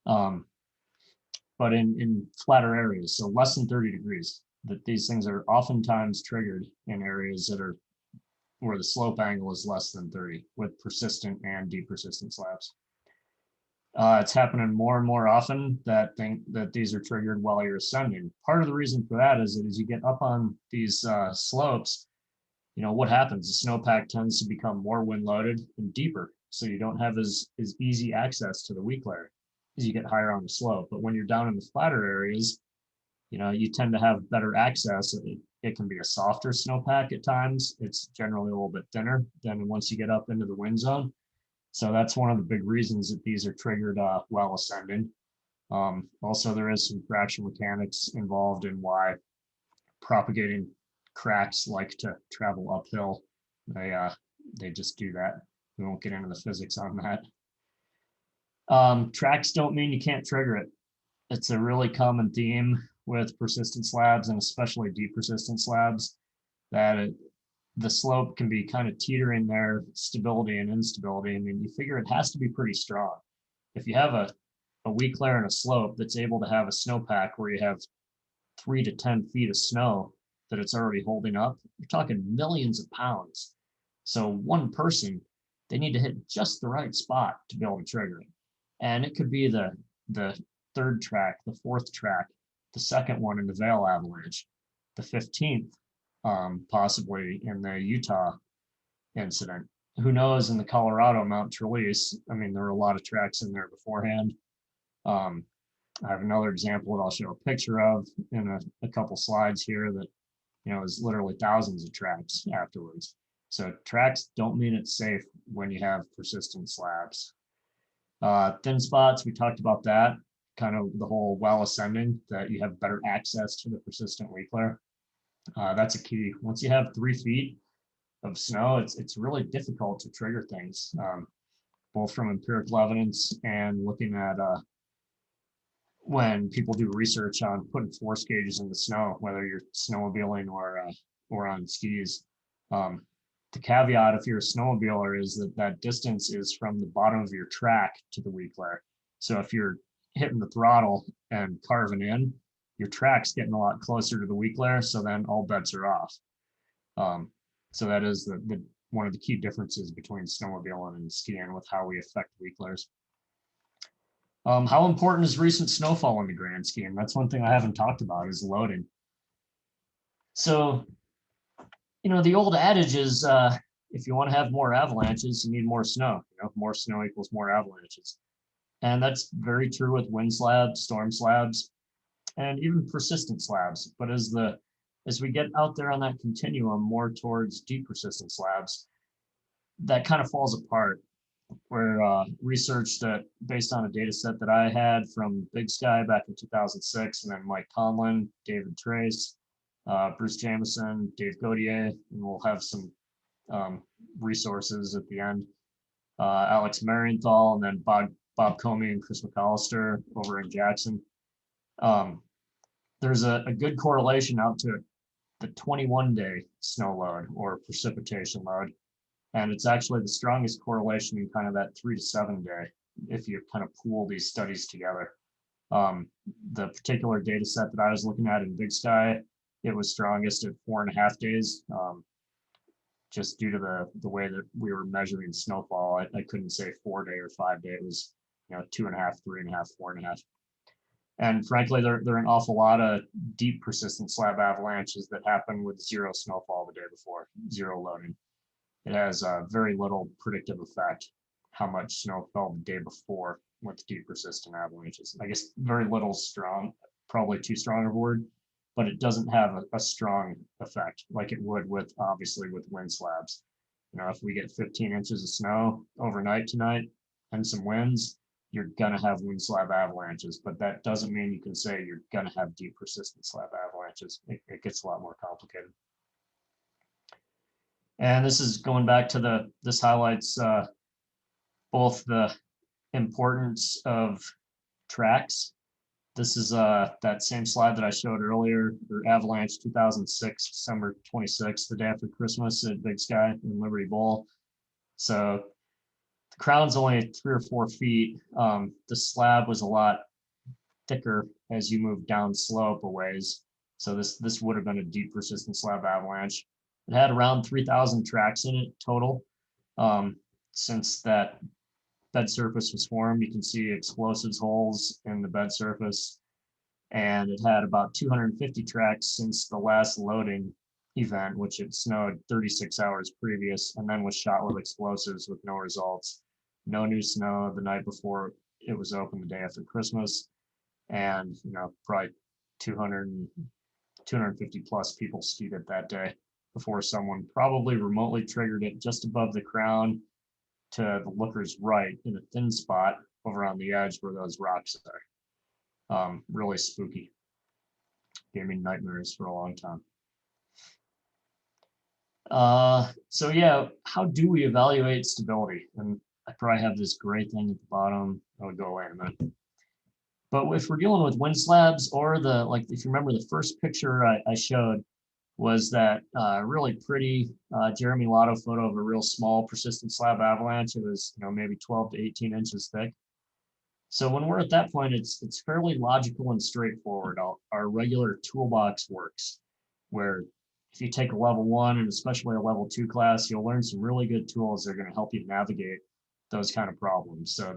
Speaker 3: But in flatter areas, so less than 30 degrees, that these things are oftentimes triggered in areas that are where the slope angle is less than 30 with persistent and deep persistent slabs. It's happening more and more often that these are triggered while you're ascending. Part of the reason for that is that as you get up on these slopes, you know, what happens? The snowpack tends to become more wind loaded and deeper. So you don't have as easy access to the weak layer as you get higher on the slope. But when you're down in the flatter areas, you know, you tend to have better access. It can be a softer snowpack at times. It's generally a little bit thinner than once you get up into the wind zone. So that's one of the big reasons that these are triggered while ascending. Also, there is some fracture mechanics involved in why propagating cracks like to travel uphill. They just do that. We won't get into the physics on that. Tracks don't mean you can't trigger it. It's a really common theme with persistent slabs, and especially deep persistent slabs, that the slope can be kind of teetering there, stability and instability. I mean, you figure it has to be pretty strong. If you have a weak layer and a slope that's able to have a snowpack where you have 3 to 10 feet of snow that it's already holding up, you're talking millions of pounds. So one person, they need to hit just the right spot to be able to trigger it. And it could be the third track, the fourth track, the second one in the Vail Avalanche, the 15th, possibly in the Utah incident. Who knows in the Colorado Mount Trelease? I mean, there were a lot of tracks in there beforehand. I have another example that I'll show a picture of in a couple slides here that, is literally thousands of tracks afterwards. So tracks don't mean it's safe when you have persistent slabs. Thin spots, we talked about that, kind of the whole while ascending, that you have better access to the persistent weak layer. That's a key. Once you have 3 feet of snow, it's really difficult to trigger things, both from empirical evidence and looking at when people do research on putting force gauges in the snow, whether you're snowmobiling or on skis. The caveat if you're a snowmobiler is that distance is from the bottom of your track to the weak layer. So if you're hitting the throttle and carving in, your track's getting a lot closer to the weak layer, so then all bets are off. So that is the one of the key differences between snowmobiling and skiing with how we affect weak layers. How important is recent snowfall in the grand scheme? That's one thing I haven't talked about is loading. So, the old adage is if you want to have more avalanches, you need more snow. More snow equals more avalanches. And that's very true with wind slabs, storm slabs, and even persistent slabs. But as we get out there on that continuum more towards deep persistent slabs, that kind of falls apart. Where research that based on a data set that I had from Big Sky back in 2006, and then Mike Conlon, David Trace, Bruce Jamison, Dave Gaudier, and we'll have some resources at the end. Alex Marienthal, and then Bob Comey and Chris McAllister over in Jackson. There's a good correlation out to the 21-day snow load or precipitation load. And it's actually the strongest correlation in kind of that 3 to 7 day, if you kind of pool these studies together. The particular data set that I was looking at in Big Sky, it was strongest at 4.5 days, just due to the way that we were measuring snowfall. I couldn't say 4 day or 5 day. It was 2.5, 3.5, 4.5. And frankly, there are an awful lot of deep persistent slab avalanches that happen with 0 snowfall the day before, 0 loading. It has very little predictive effect how much snow fell the day before with deep persistent avalanches. I guess very little strong, probably too strong of a word, but it doesn't have a strong effect like it would obviously with wind slabs. If we get 15 inches of snow overnight tonight and some winds, you're gonna have wind slab avalanches, but that doesn't mean you can say you're gonna have deep persistent slab avalanches. It gets a lot more complicated. And this is going back to this highlights both the importance of tracks. This is that same slide that I showed earlier, or Avalanche 2006, December 26th, the day after Christmas at Big Sky in Liberty Bowl. So the crown's only 3 or 4 feet. The slab was a lot thicker as you move down slope a ways. So this would have been a deep persistent slab avalanche. It had around 3,000 tracks in it total. Since that bed surface was formed, you can see explosives holes in the bed surface. And it had about 250 tracks since the last loading event, which had snowed 36 hours previous, and then was shot with explosives with no results. No new snow the night before it was open the day after Christmas. And, probably 250 plus people skied it that day before someone probably remotely triggered it just above the crown to the looker's right in a thin spot over on the edge where those rocks are. Really spooky. Gave me nightmares for a long time. So yeah, how do we evaluate stability? And I probably have this gray thing at the bottom. I'll go away in a minute. But if we're dealing with wind slabs or like if you remember the first picture I showed was that really pretty Jeremy Lotto photo of a real small persistent slab avalanche. It was maybe 12 to 18 inches thick. So when we're at that point, it's fairly logical and straightforward. Our regular toolbox works, where if you take a level 1 and especially a level 2 class, you'll learn some really good tools that are going to help you navigate those kind of problems. So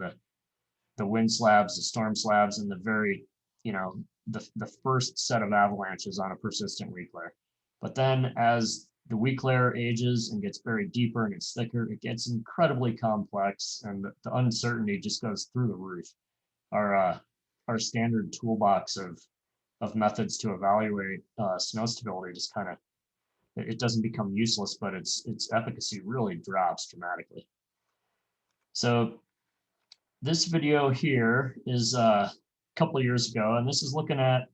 Speaker 3: the wind slabs, the storm slabs, and the very, the first set of avalanches on a persistent weak layer. But then as the weak layer ages and gets buried deeper and gets thicker, it gets incredibly complex, and the uncertainty just goes through the roof. Our standard toolbox of methods to evaluate snow stability just kind of, it doesn't become useless, but its efficacy really drops dramatically. So this video here is a couple of years ago, and this is looking at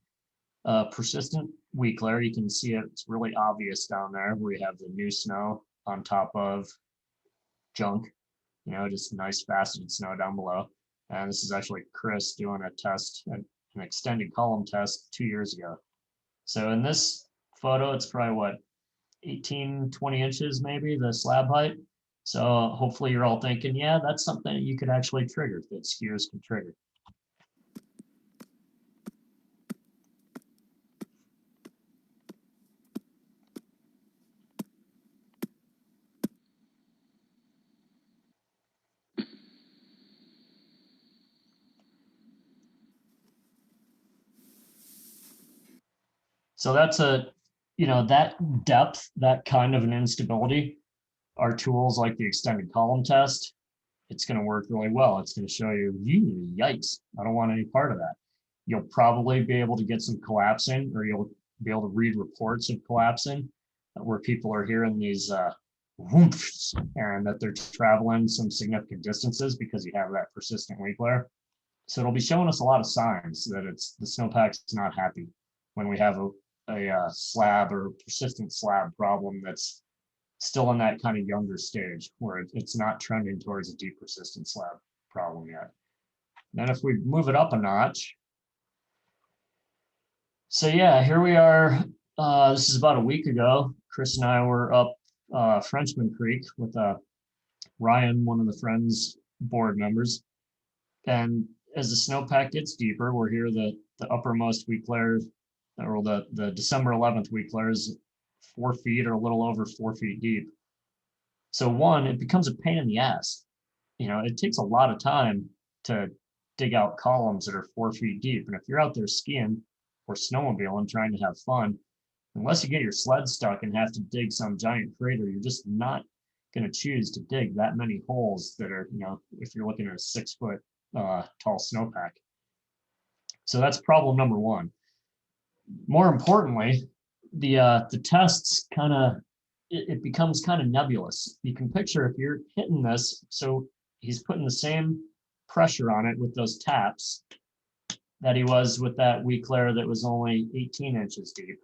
Speaker 3: persistent weak layer. You can see it's really obvious down there where you have the new snow on top of junk, just nice faceted snow down below. And this is actually Chris doing a test, an extended column test 2 years ago. So in this photo, it's probably what, 18, 20 inches maybe, the slab height. So hopefully you're all thinking, yeah, that's something that you could actually trigger, that skiers can trigger. So that's that depth, that kind of an instability, our tools like the extended column test, it's going to work really well. It's going to show you, yikes, I don't want any part of that. You'll probably be able to get some collapsing, or you'll be able to read reports of collapsing where people are hearing these whoops, and that they're traveling some significant distances because you have that persistent weak layer. So it'll be showing us a lot of signs that the snowpack's not happy when we have a slab or persistent slab problem that's still in that kind of younger stage where it's not trending towards a deep persistent slab problem yet. Then if we move it up a notch, so yeah, here we are. This is about a week ago. Chris and I were up Frenchman Creek with Ryan, one of the Friends board members. And as the snowpack gets deeper, we're here, the uppermost weak layer, or the December 11th weak layer is 4 feet or a little over 4 feet deep. So one, it becomes a pain in the ass. It takes a lot of time to dig out columns that are 4 feet deep. And if you're out there skiing or snowmobiling trying to have fun, unless you get your sled stuck and have to dig some giant crater, you're just not going to choose to dig that many holes that are, if you're looking at a 6 foot tall snowpack. So that's problem number one. More importantly, the tests kind of, it becomes kind of nebulous. You can picture if you're hitting this, so he's putting the same pressure on it with those taps that he was with that weak layer that was only 18 inches deep.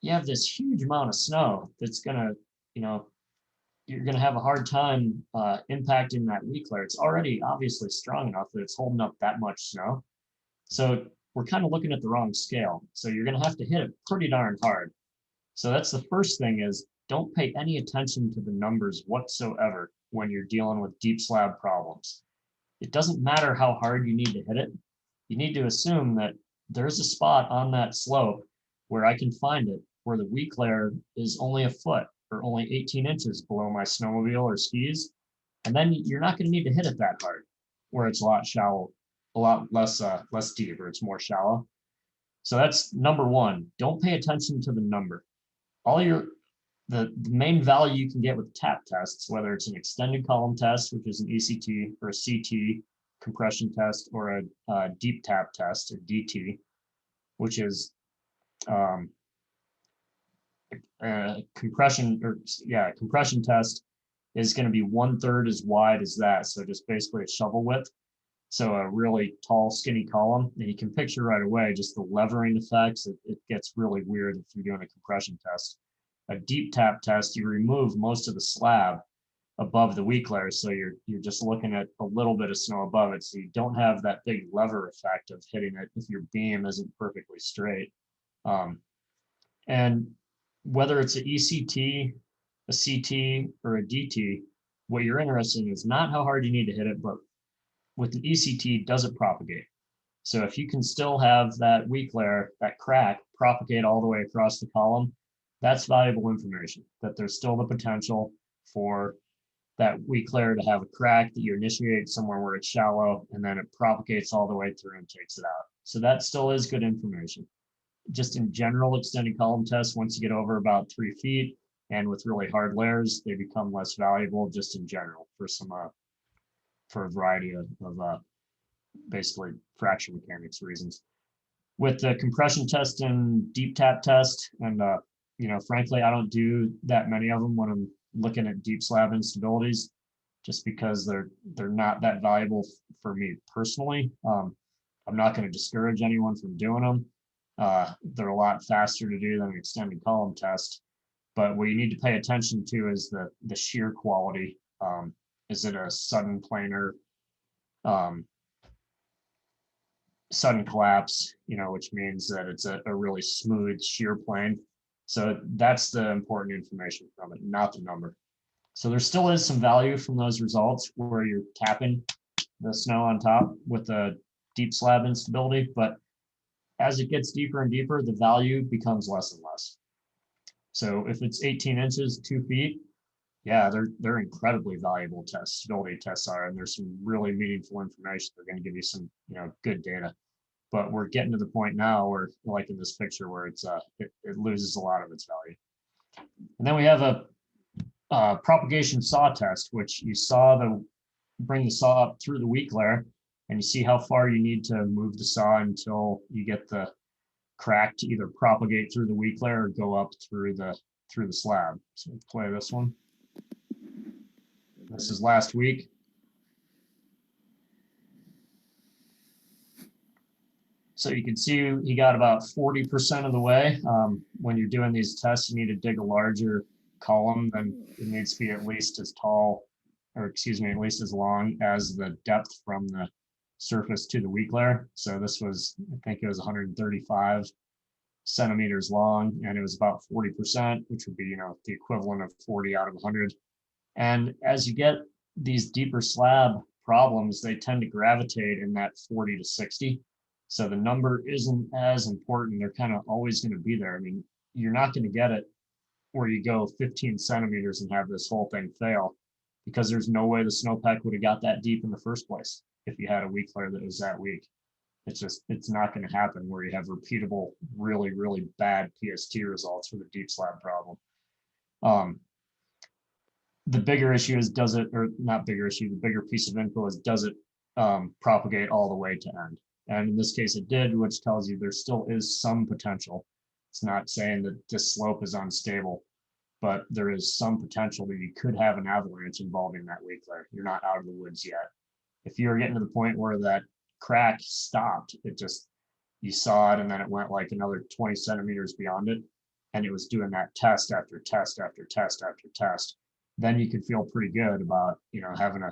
Speaker 3: You have this huge amount of snow that's gonna, you're gonna have a hard time impacting that weak layer. It's already obviously strong enough that it's holding up that much snow. So we're kind of looking at the wrong scale. So you're gonna have to hit it pretty darn hard. So that's the first thing, is don't pay any attention to the numbers whatsoever when you're dealing with deep slab problems. It doesn't matter how hard you need to hit it. You need to assume that there's a spot on that slope where I can find it, where the weak layer is only a foot or only 18 inches below my snowmobile or skis. And then you're not going to need to hit it that hard, where it's a lot shallow, a lot less deep, or it's more shallow. So that's number one. Don't pay attention to the number. The main value you can get with tap tests, whether it's an extended column test, which is an ECT, or a CT compression test, or a deep tap test, or DT, which is compression test, is going to be 1/3 as wide as that. So just basically a shovel width. So a really tall, skinny column. And you can picture right away just the levering effects. It gets really weird if you're doing a compression test. A deep tap test, you remove most of the slab, above the weak layer. So you're just looking at a little bit of snow above it. So you don't have that big lever effect of hitting it if your beam isn't perfectly straight. And whether it's an ECT, a CT, or a DT, what you're interested in is not how hard you need to hit it, but with an ECT, does it propagate? So if you can still have that weak layer, that crack, propagate all the way across the column, that's valuable information, that there's still the potential for that weak layer to have a crack that you initiate somewhere where it's shallow, and then it propagates all the way through and takes it out. So that still is good information. Just in general, extended column tests, once you get over about 3 feet and with really hard layers, they become less valuable just in general for some for a variety of basically fracture mechanics reasons. With the compression test and deep tap test, and frankly, I don't do that many of them when I'm looking at deep slab instabilities, just because they're not that valuable for me personally. I'm not going to discourage anyone from doing them. They're a lot faster to do than an extended column test. But what you need to pay attention to is the shear quality. Is it a sudden planar, sudden collapse, which means that it's a really smooth shear plane. So that's the important information from it, not the number. So there still is some value from those results where you're tapping the snow on top with the deep slab instability, but as it gets deeper and deeper, the value becomes less and less. So if it's 18 inches, 2 feet, yeah, they're incredibly valuable tests, stability tests are, and there's some really meaningful information. They're going to give you some, good data. But we're getting to the point now where, like in this picture, where it loses a lot of its value. And then we have a propagation saw test, which you bring the saw up through the weak layer, and you see how far you need to move the saw until you get the crack to either propagate through the weak layer or go up through the slab. So we'll play this one. This is last week. So you can see he got about 40% of the way. When you're doing these tests, you need to dig a larger column, then it needs to be at least as tall, or excuse me, at least as long as the depth from the surface to the weak layer. So this was, I think it was 135 centimeters long, and it was about 40%, which would be, the equivalent of 40 out of 100. And as you get these deeper slab problems, they tend to gravitate in that 40 to 60. So the number isn't as important. They're kind of always going to be there. I mean, you're not going to get it where you go 15 centimeters and have this whole thing fail, because there's no way the snowpack would have got that deep in the first place if you had a weak layer that was that weak. It's not going to happen where you have repeatable, really, really bad PST results for the deep slab problem. The bigger issue is, does it, or not bigger issue, the bigger piece of info is, does it propagate all the way to end? And in this case it did, which tells you there still is some potential. It's not saying that this slope is unstable, but there is some potential that you could have an avalanche involving that weak layer. You're not out of the woods yet. If you're getting to the point where that crack stopped, you saw it and then it went like another 20 centimeters beyond it, and it was doing that test after test after test after test, then you could feel pretty good about, having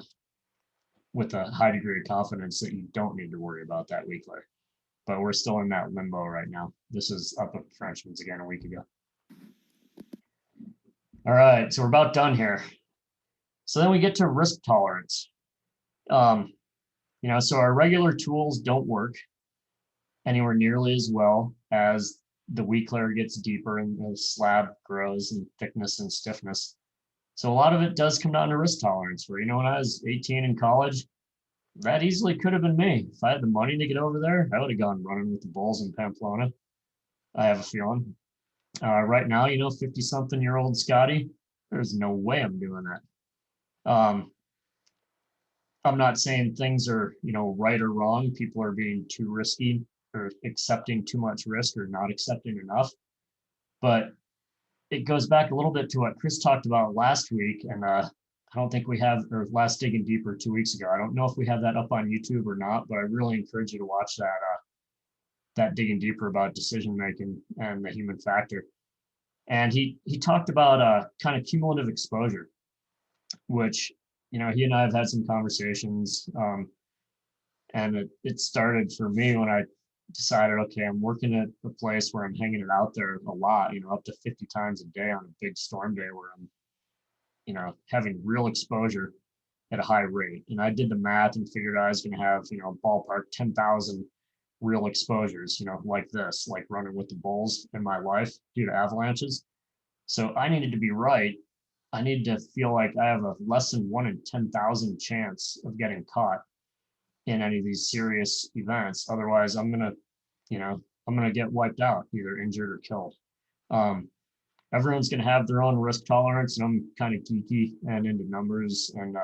Speaker 3: with a high degree of confidence that you don't need to worry about that weak layer. But we're still in that limbo right now. This is up at Frenchman's again a week ago. All right, so we're about done here. So then we get to risk tolerance. So our regular tools don't work anywhere nearly as well as the weak layer gets deeper and the slab grows in thickness and stiffness. So a lot of it does come down to risk tolerance, where, when I was 18 in college, that easily could have been me. If I had the money to get over there, I would have gone running with the bulls in Pamplona. I have a feeling. Right now, 50-something-year-old Scotty, there's no way I'm doing that. I'm not saying things are, right or wrong. People are being too risky or accepting too much risk or not accepting enough. But it goes back a little bit to what Chris talked about last week, and I don't think we have, or last Digging Deeper 2 weeks ago. I don't know if we have that up on YouTube or not, but I really encourage you to watch that Digging Deeper about decision making and the human factor. And he talked about kind of cumulative exposure. which, you know, he and I have had some conversations. And it started for me when I decided, okay, I'm working at a place where I'm hanging it out there a lot, you know, up to 50 times a day on a big storm day where I'm, you know, having real exposure at a high rate. And I did the math and figured I was going to have, you know, ballpark 10,000 real exposures, you know, like this, like running with the bulls in my life due to avalanches. So I needed to be right. I need to feel like I have a less than 1 in 10,000 chance of getting caught in any of these serious events. Otherwise, I'm gonna, you know, I'm gonna get wiped out, either injured or killed. Um, Everyone's gonna have their own risk tolerance, and I'm kind of geeky and into numbers, and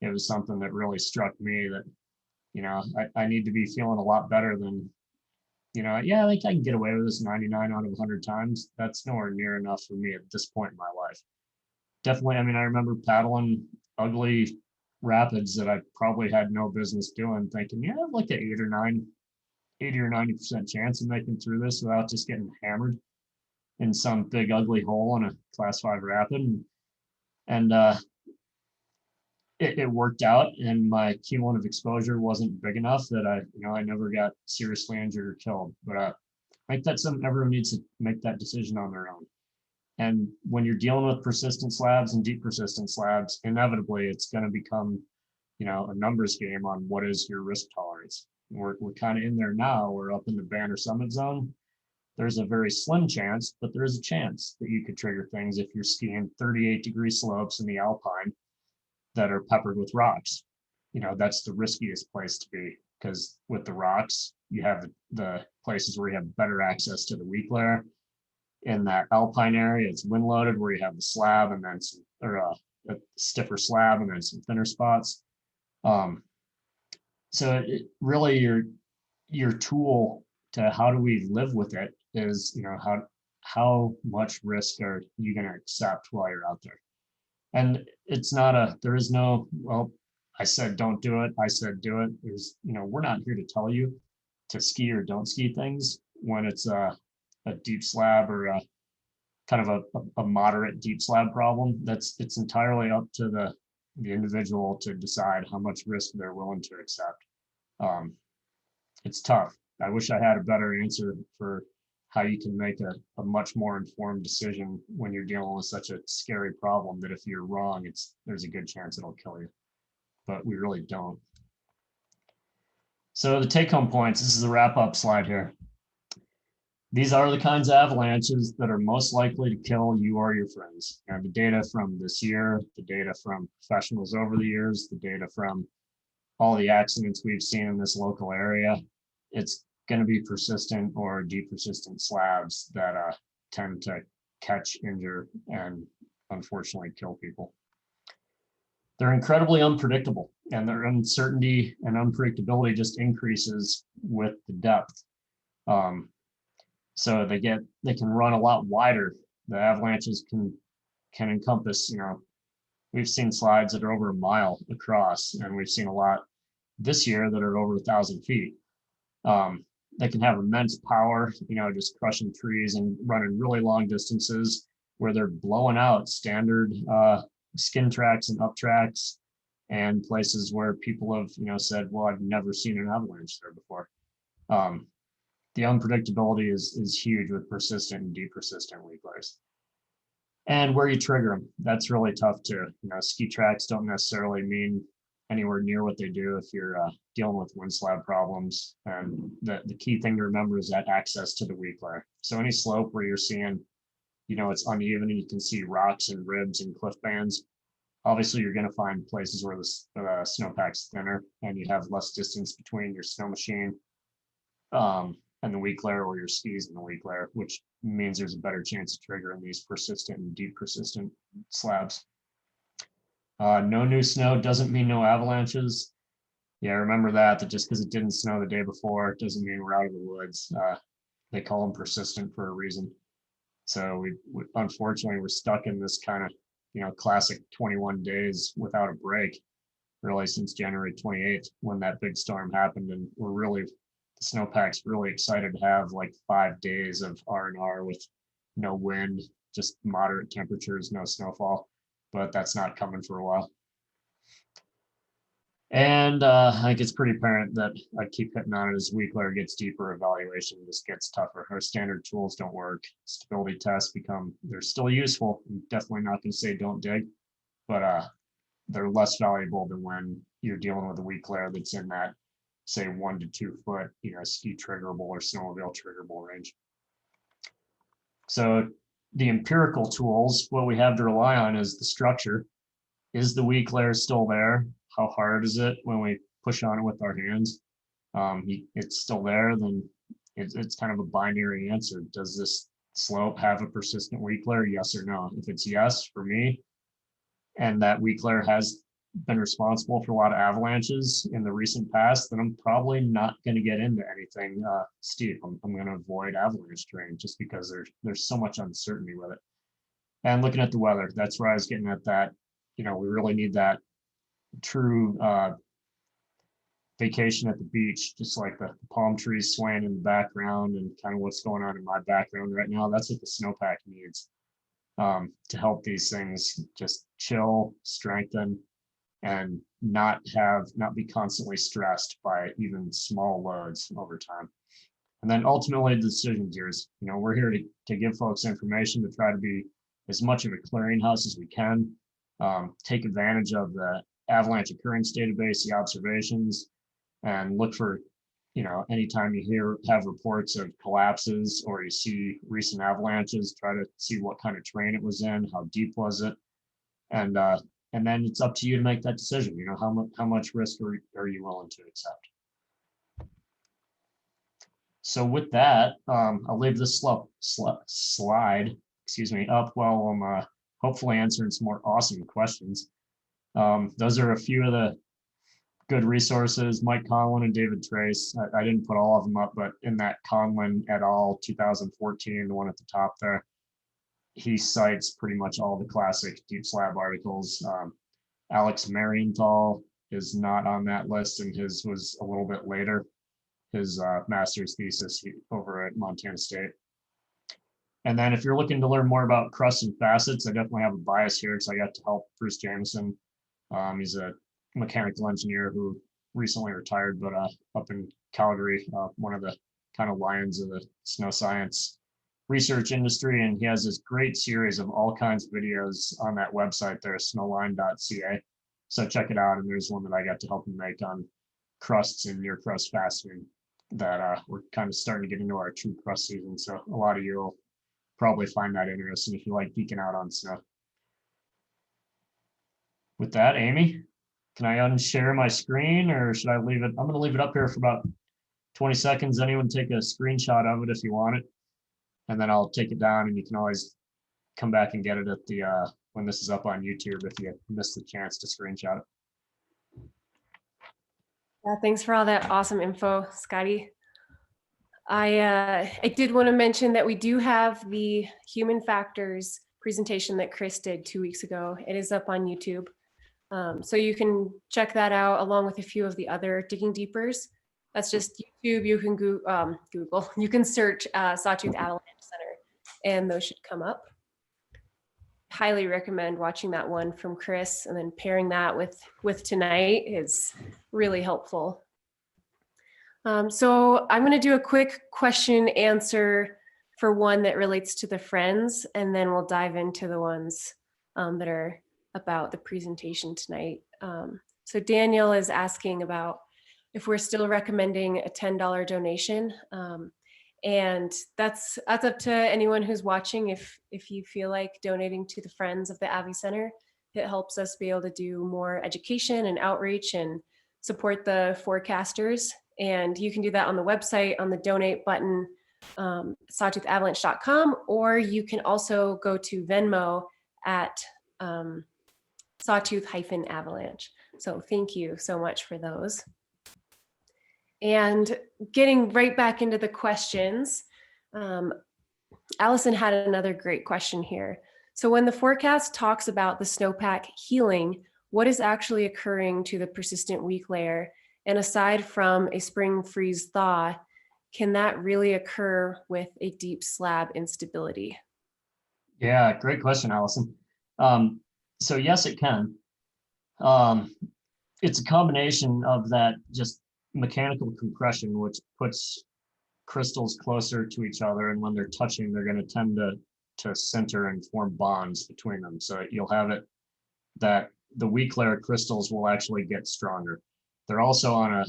Speaker 3: it was something that really struck me that, you know, I need to be feeling a lot better than, you know, yeah, like I can get away with this 99 out of 100 times. That's nowhere near enough for me at this point in my life. Definitely, I mean, I remember paddling ugly rapids that I probably had no business doing, thinking, yeah, I've like an 80 or 90% chance of making through this without just getting hammered in some big ugly hole in a class 5 rapid. And it worked out, and my cumulative exposure wasn't big enough that I never got seriously injured or killed. But I think that's something everyone needs to make that decision on their own. And when you're dealing with persistent slabs and deep persistent slabs, inevitably it's going to become, you know, a numbers game on what is your risk tolerance. We're kind of in there now. We're up in the Banner Summit zone. There's a very slim chance, but there is a chance that you could trigger things if you're skiing 38-degree slopes in the Alpine that are peppered with rocks. You know, that's the riskiest place to be, because with the rocks, you have the places where you have better access to the weak layer. In that Alpine area, it's wind loaded, where you have the slab and then some, or a stiffer slab and then some thinner spots. So really your tool to how do we live with it is, you know, how much risk are you going to accept while you're out there? And it's not there is no, well, I said don't do it, I said do it. There's, you know, we're not here to tell you to ski or don't ski things when it's a deep slab or a kind of a moderate deep slab problem. It's entirely up to the individual to decide how much risk they're willing to accept. It's tough. I wish I had a better answer for how you can make a much more informed decision when you're dealing with such a scary problem that if you're wrong, there's a good chance it'll kill you. But we really don't. So the take-home points, this is the wrap-up slide here. These are the kinds of avalanches that are most likely to kill you or your friends. And the data from this year, the data from professionals over the years, the data from all the accidents we've seen in this local area, it's going to be persistent or deep persistent slabs that tend to catch, injure, and unfortunately kill people. They're incredibly unpredictable, and their uncertainty and unpredictability just increases with the depth. So they can run a lot wider. The avalanches can encompass, you know, we've seen slides that are over a mile across, and we've seen a lot this year that are over 1,000 feet. They can have immense power, you know, just crushing trees and running really long distances where they're blowing out standard skin tracks and up tracks and places where people have, you know, said, well, I've never seen an avalanche there before. The unpredictability is huge with persistent and deep persistent weak layers. And where you trigger them, that's really tough too. You know, ski tracks don't necessarily mean anywhere near what they do if you're dealing with wind slab problems. And the key thing to remember is that access to the weak layer. So any slope where you're seeing, you know, it's uneven and you can see rocks and ribs and cliff bands, obviously you're going to find places where the snowpack's thinner and you have less distance between your snow machine and the weak layer, or your skis in the weak layer, which means there's a better chance of triggering these persistent and deep persistent slabs. No new snow doesn't mean no avalanches. Yeah, remember that just because it didn't snow the day before, it doesn't mean we're out of the woods. They call them persistent for a reason. So we unfortunately, we're stuck in this kind of, you know, classic 21 days without a break, really since January 28th, when that big storm happened. And we're really, the snowpack's really excited to have like 5 days of R&R with no wind, just moderate temperatures, no snowfall. but that's not coming for a while. And I think it's pretty apparent that I keep hitting on it, as weak layer gets deeper, evaluation just gets tougher. Our standard tools don't work. Stability tests they're still useful. I'm definitely not going to say don't dig, but they're less valuable than when you're dealing with a weak layer that's in that, say, 1 to 2 foot, ski triggerable or snowmobile triggerable range. So the empirical tools, what we have to rely on is the structure. Is the weak layer still there? How hard is it when we push on it with our hands? It's still there, then it's kind of a binary answer. Does this slope have a persistent weak layer? Yes or no? If it's yes for me, and that weak layer has been responsible for a lot of avalanches in the recent past, then I'm probably not going to get into anything steep. I'm going to avoid avalanche terrain just because there's so much uncertainty with it. And looking at the weather, that's where I was getting at that. We really need that true vacation at the beach, just like the palm trees swaying in the background and kind of what's going on in my background right now. That's what the snowpack needs to help these things just chill, strengthen, and not be constantly stressed by even small loads over time. And then ultimately the decision gears, we're here to give folks information, to try to be as much of a clearinghouse as we can, take advantage of the avalanche occurrence database, the observations, and look for, anytime you have reports of collapses or you see recent avalanches, try to see what kind of terrain it was in, how deep was it, and then it's up to you to make that decision. How much risk are you willing to accept? So with that, I'll leave this slide, up while I'm hopefully answering some more awesome questions. Those are a few of the good resources. Mike Conlon and David Trace. I didn't put all of them up, but in that Conlon et al. 2014, the one at the top there, he cites pretty much all the classic deep slab articles. Alex Marienthal is not on that list, and his was a little bit later. His master's thesis over at Montana State. And then if you're looking to learn more about crusts and facets, I definitely have a bias here because I got to help Bruce Jameson. He's a mechanical engineer who recently retired, but up in Calgary, one of the kind of lions of the snow science research industry. And he has this great series of all kinds of videos on that website there, snowline.ca. So check it out. And there's one that I got to help him make on crusts and near crust faceting that we're kind of starting to get into our true crust season. So a lot of you will probably find that interesting if you like geeking out on snow. With that, Amy, can I unshare my screen or should I leave it? I'm going to leave it up here for about 20 seconds. Anyone take a screenshot of it if you want it. And then I'll take it down and you can always come back and get it at the when this is up on YouTube if you missed the chance to screenshot it.
Speaker 1: Yeah, thanks for all that awesome info, Scotty. I did want to mention that we do have the human factors presentation that Chris did 2 weeks ago. It is up on YouTube. So you can check that out along with a few of the other Digging Deepers. That's just YouTube. You can Google. You can search Sawtooth Avalanche Center and those should come up. Highly recommend watching that one from Chris and then pairing that with tonight is really helpful. So I'm going to do a quick question answer for one that relates to the friends, and then we'll dive into the ones that are about the presentation tonight. So Daniel is asking about if we're still recommending a $10 donation. And that's up to anyone who's watching. If you feel like donating to the Friends of the Avi Center, it helps us be able to do more education and outreach and support the forecasters. And you can do that on the website on the donate button, sawtoothavalanche.com, or you can also go to Venmo at Sawtooth-Avalanche. So thank you so much for those. And getting right back into the questions, Allison had another great question here. So when the forecast talks about the snowpack healing, what is actually occurring to the persistent weak layer? And aside from a spring freeze thaw, can that really occur with a deep slab instability?
Speaker 3: Yeah, great question, Allison. So yes, it can. It's a combination of that just mechanical compression, which puts crystals closer to each other, and when they're touching, they're going to tend to center and form bonds between them. So you'll have it that the weak layer crystals will actually get stronger. They're also on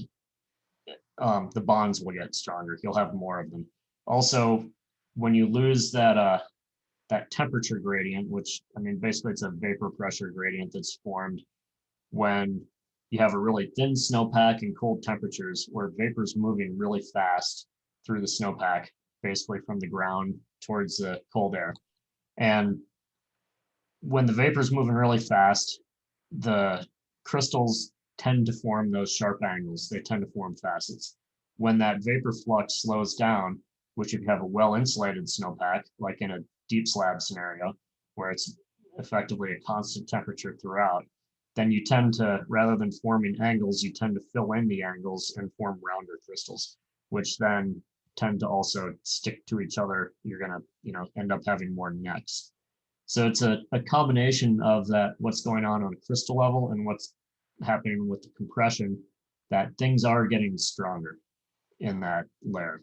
Speaker 3: the bonds will get stronger. You'll have more of them. Also, when you lose that temperature gradient, which I mean, basically it's a vapor pressure gradient that's formed when you have a really thin snowpack and cold temperatures where vapor's moving really fast through the snowpack, basically from the ground towards the cold air. And when the vapor's moving really fast, the crystals tend to form those sharp angles. They tend to form facets. When that vapor flux slows down, which if you have a well-insulated snowpack, like in a deep slab scenario, where it's effectively a constant temperature throughout, then you tend to, rather than forming angles, you tend to fill in the angles and form rounder crystals, which then tend to also stick to each other. You're gonna, end up having more necks. So it's a combination of that, what's going on a crystal level and what's happening with the compression, that things are getting stronger in that layer.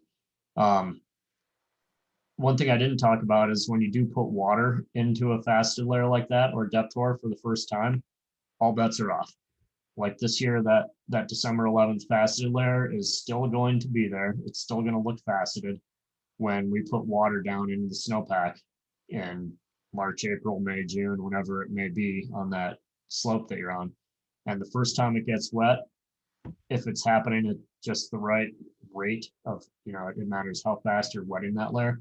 Speaker 3: One thing I didn't talk about is when you do put water into a faceted layer like that, or depth ore for the first time, all bets are off. Like this year, that December 11th faceted layer is still going to be there. It's still going to look faceted when we put water down into the snowpack in March, April, May, June, whenever it may be on that slope that you're on. And the first time it gets wet, if it's happening at just the right rate of, it matters how fast you're wetting that layer.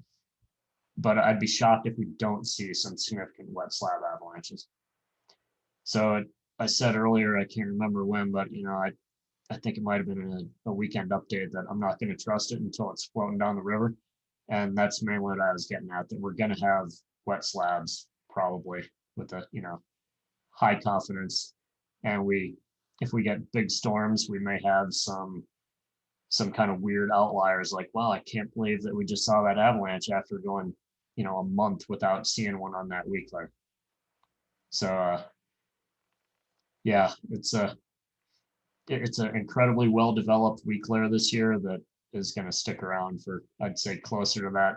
Speaker 3: But I'd be shocked if we don't see some significant wet slab avalanches. So I said earlier, I can't remember when, but I think it might have been a weekend update that I'm not going to trust it until it's floating down the river. And that's mainly what I was getting at, that we're going to have wet slabs probably with a, high confidence. And if we get big storms, we may have some kind of weird outliers like, wow, I can't believe that we just saw that avalanche after going, a month without seeing one on that weak layer. So, yeah, it's an incredibly well-developed weak layer this year that is going to stick around for, I'd say, closer to that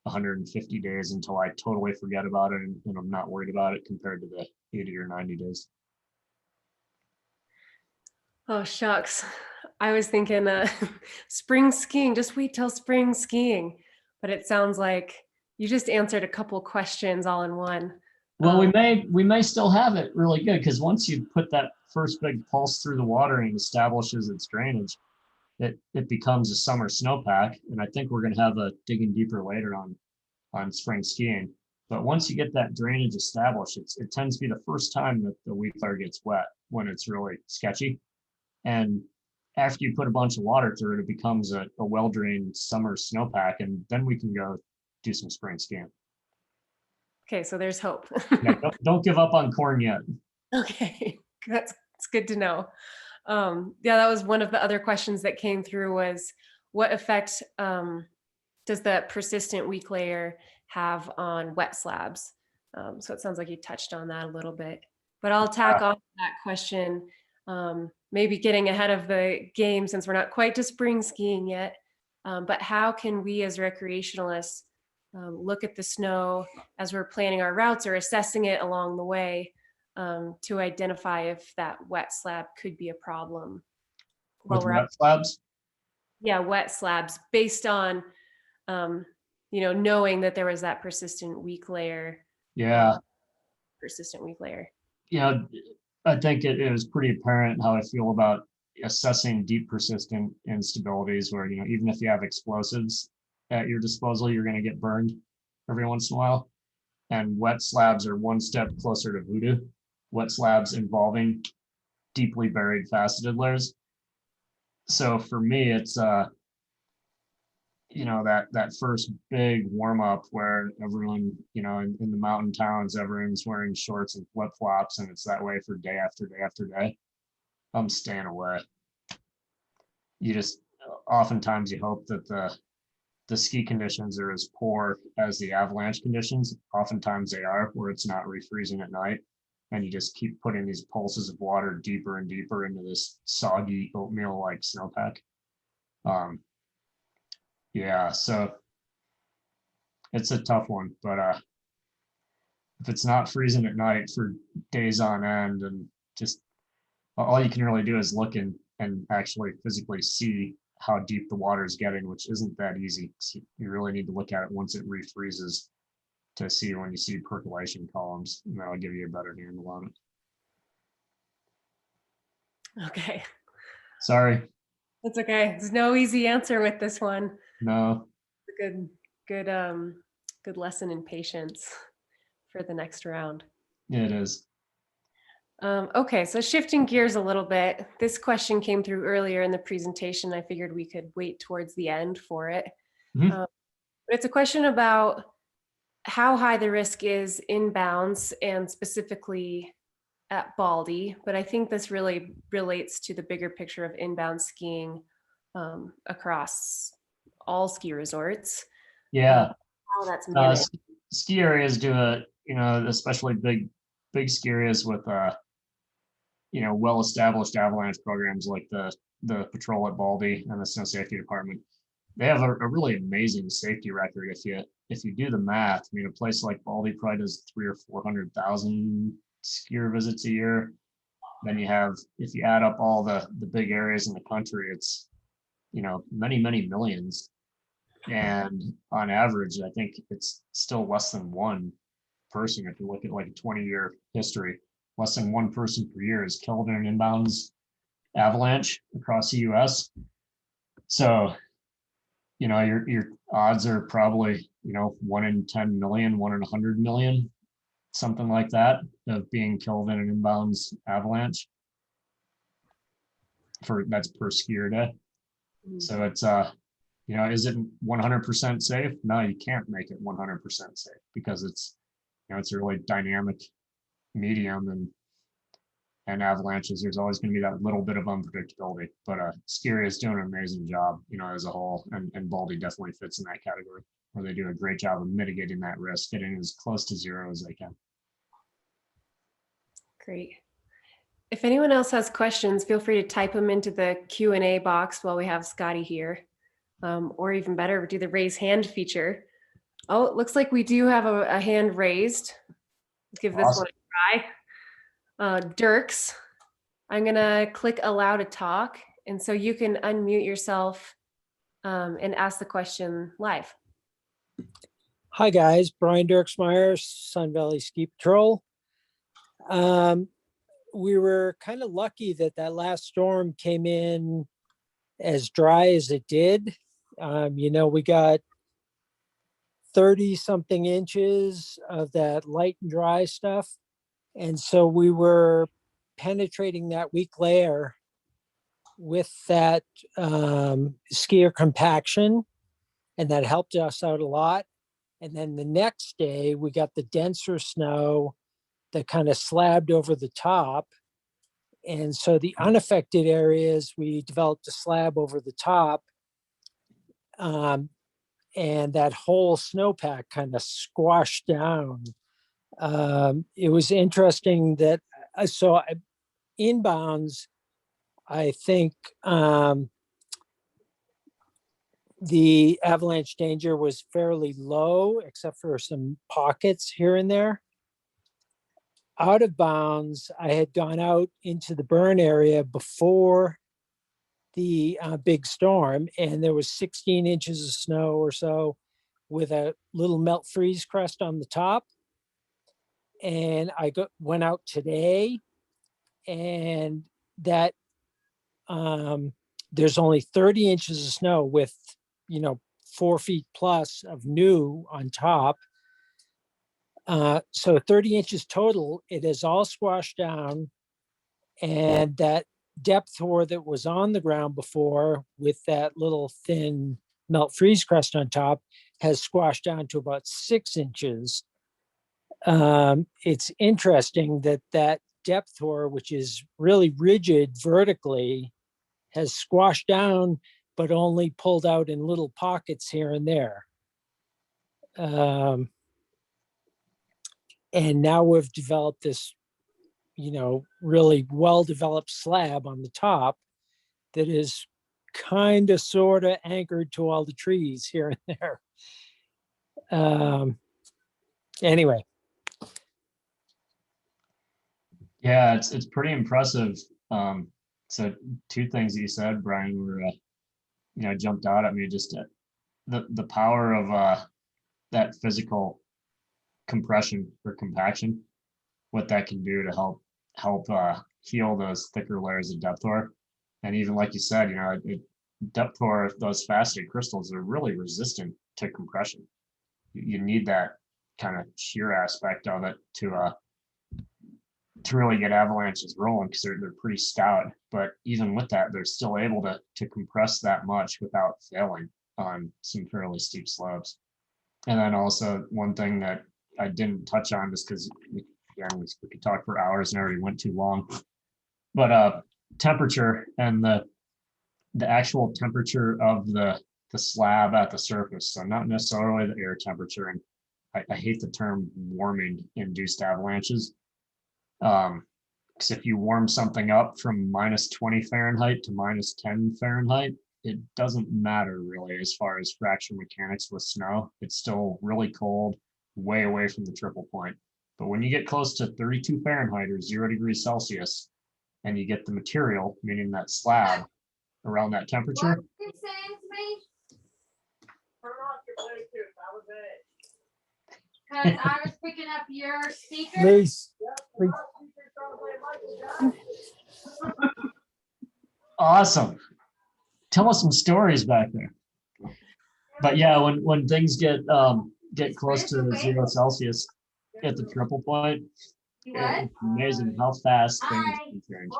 Speaker 3: 150 days until I totally forget about it and I'm not worried about it, compared to the 80 or 90 days.
Speaker 1: Oh, shucks. I was thinking spring skiing, just wait till spring skiing. But it sounds like you just answered a couple questions all in one.
Speaker 3: Well, we may still have it really good, because once you put that first big pulse through the water and establishes its drainage, it becomes a summer snowpack. And I think we're going to have a digging deeper later on spring skiing. But once you get that drainage established, it tends to be the first time that the weak layer gets wet, when it's really sketchy. And after you put a bunch of water through it, it becomes a well-drained summer snowpack, and then we can go do some spring skiing.
Speaker 1: Okay, so there's hope.
Speaker 3: Yeah, don't give up on corn yet.
Speaker 1: Okay, that's good to know. Yeah, that was one of the other questions that came through, was what effect does the persistent weak layer have on wet slabs? So it sounds like you touched on that a little bit, but I'll tack on that question, maybe getting ahead of the game since we're not quite to spring skiing yet. But how can we as recreationalists look at the snow as we're planning our routes or assessing it along the way, to identify if that wet slab could be a problem?
Speaker 3: With wet slabs?
Speaker 1: Yeah, wet slabs, based on, knowing that there was that persistent weak layer.
Speaker 3: Yeah.
Speaker 1: Persistent weak layer.
Speaker 3: I think it was pretty apparent how I feel about assessing deep persistent instabilities, where, even if you have explosives at your disposal, you're going to get burned every once in a while. And wet slabs are one step closer to voodoo. Wet slabs involving deeply buried faceted layers. So for me, it's that first big warm up where everyone, in the mountain towns, everyone's wearing shorts and flip flops, and it's that way for day after day after day. I'm staying away. Oftentimes you hope that the ski conditions are as poor as the avalanche conditions. Oftentimes they are, where it's not refreezing at night. and you just keep putting these pulses of water deeper and deeper into this soggy oatmeal-like snowpack. Yeah, so it's a tough one, but if it's not freezing at night for days on end, and just all you can really do is look and actually physically see how deep the water is getting, which isn't that easy. You really need to look at it once it refreezes to see when you see percolation columns, and that'll give you a better handle on it.
Speaker 1: Okay,
Speaker 3: Sorry,
Speaker 1: that's okay. There's no easy answer with this one.
Speaker 3: no.
Speaker 1: Good lesson in patience for the next round.
Speaker 3: It is.
Speaker 1: Okay, so shifting gears a little bit, this question came through earlier in the presentation. I figured we could wait towards the end for it.
Speaker 3: Mhm.
Speaker 1: But it's a question about how high the risk is inbounds and specifically at Baldy, but I think this really relates to the bigger picture of inbound skiing across all ski resorts.
Speaker 3: Yeah.
Speaker 1: How that's managed.
Speaker 3: Ski areas do especially big ski areas with well-established avalanche programs like the patrol at Baldy and the snow safety department. They have a really amazing safety record. If you do the math, I mean, a place like Baldy probably does 300,000 or 400,000 skier visits a year. Then you have, if you add up all the big areas in the country, it's many millions. And on average, I think it's still less than one person. If you look at like a 20-year history, less than one person per year is killed in an inbounds avalanche across the US. So, your odds are probably, 1 in 10 million, 1 in 100 million, something like that, of being killed in an inbounds avalanche. That's per skier day. So it's is it 100% safe? No, you can't make it 100% safe because it's a really dynamic medium, and avalanches, there's always going to be that little bit of unpredictability. But skier is doing an amazing job, as a whole, and Baldy definitely fits in that category, where they do a great job of mitigating that risk, getting as close to zero as they can.
Speaker 1: Great. If anyone else has questions, feel free to type them into the Q&A box while we have Scotty here. Or even better, do the raise hand feature. Oh, it looks like we do have a hand raised. Let's give this
Speaker 3: Awesome.
Speaker 1: one a try. Dirks, I'm gonna click allow to talk. And so you can unmute yourself and ask the question live.
Speaker 7: Hi guys, Brian Dirksmeyer, Sun Valley Ski Patrol. We were kind of lucky that last storm came in as dry as it did. We got 30 something inches of that light and dry stuff. And so we were penetrating that weak layer with that skier compaction, and that helped us out a lot. And then the next day we got the denser snow that kind of slabbed over the top. And so the unaffected areas, we developed a slab over the top. And that whole snowpack kind of squashed down. It was interesting that I saw inbounds, I think the avalanche danger was fairly low, except for some pockets here and there. Out of bounds, I had gone out into the burn area before the big storm, and there was 16 inches of snow or so with a little melt freeze crust on the top. And I went out today, and that there's only 30 inches of snow with 4 feet plus of new on top. So 30 inches total. It is all squashed down, and that depth hoar that was on the ground before with that little thin melt freeze crust on top has squashed down to about 6 inches. It's interesting that depth hoar, which is really rigid vertically, has squashed down, but only pulled out in little pockets here and there. And now we've developed this really well-developed slab on the top that is kind of sort of anchored to all the trees here and there. Anyway,
Speaker 3: Yeah, it's pretty impressive. So two things that you said, Brian, were jumped out at me. Just the power of that physical compression or compaction, what that can do to help heal those thicker layers of depth ore. And even like you said, depth ore, those faceted crystals are really resistant to compression. You need that kind of shear aspect of it to really get avalanches rolling, because they're pretty stout. But even with that, they're still able to compress that much without failing on some fairly steep slopes. And then also one thing that I didn't touch on, just because we could talk for hours and I already went too long, but temperature and the actual temperature of the slab at the surface. So not necessarily the air temperature. And I hate the term warming induced avalanches. Because if you warm something up from -20 Fahrenheit to -10 Fahrenheit, it doesn't matter really as far as fracture mechanics with snow. It's still really cold, way away from the triple point. But when you get close to 32 Fahrenheit or 0 degrees Celsius, and you get the material, meaning that slab, around that temperature.
Speaker 8: What are you saying to me? Turn off your Bluetooth. That was it. Because I was picking up your speaker.
Speaker 7: Please.
Speaker 3: Awesome. Tell us some stories back there. But yeah, when things get close to 0 Celsius at the triple point, it's amazing how fast things can change.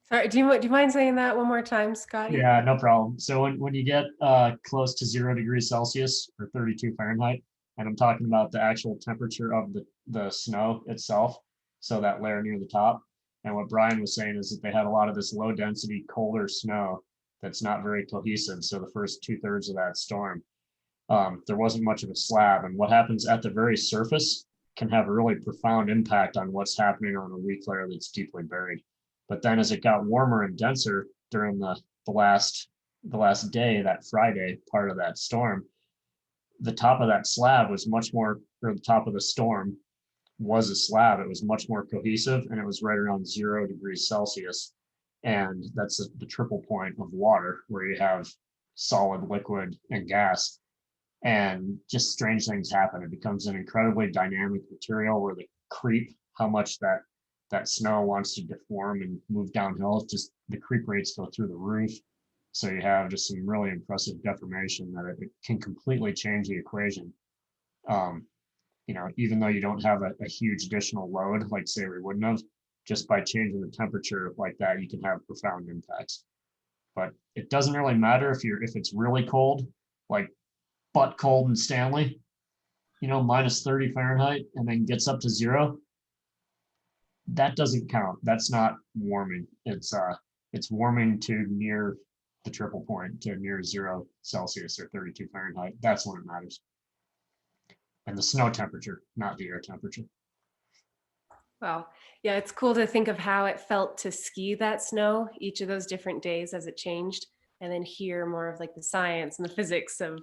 Speaker 1: Sorry, do you mind saying that one more time, Scotty?
Speaker 3: Yeah, no problem. So when you get close to 0 degrees Celsius or 32 Fahrenheit, and I'm talking about the actual temperature of the snow itself, so that layer near the top. And what Brian was saying is that they had a lot of this low density, colder snow that's not very cohesive. So the first 2/3 of that storm, there wasn't much of a slab. And what happens at the very surface can have a really profound impact on what's happening on a weak layer that's deeply buried. But then as it got warmer and denser during the last day, that Friday part of that storm, the top of that slab was much more, or the top of the storm was a slab. It was much more cohesive, and it was right around 0 degrees Celsius. And that's the triple point of water, where you have solid, liquid, and gas. And just strange things happen. It becomes an incredibly dynamic material where the creep, how much that snow wants to deform and move downhill, just the creep rates go through the roof. So you have just some really impressive deformation that it can completely change the equation. Even though you don't have a huge additional load, like say we wouldn't have, just by changing the temperature like that, you can have profound impacts. But it doesn't really matter if it's really cold, like butt cold in Stanley, -30 Fahrenheit, and then gets up to 0. That doesn't count. That's not warming. It's warming to near the triple point, to near 0 Celsius or 32 Fahrenheit. That's when it matters. And the snow temperature, not the air temperature.
Speaker 1: Wow. Yeah, it's cool to think of how it felt to ski that snow each of those different days as it changed, and then hear more of like the science and the physics of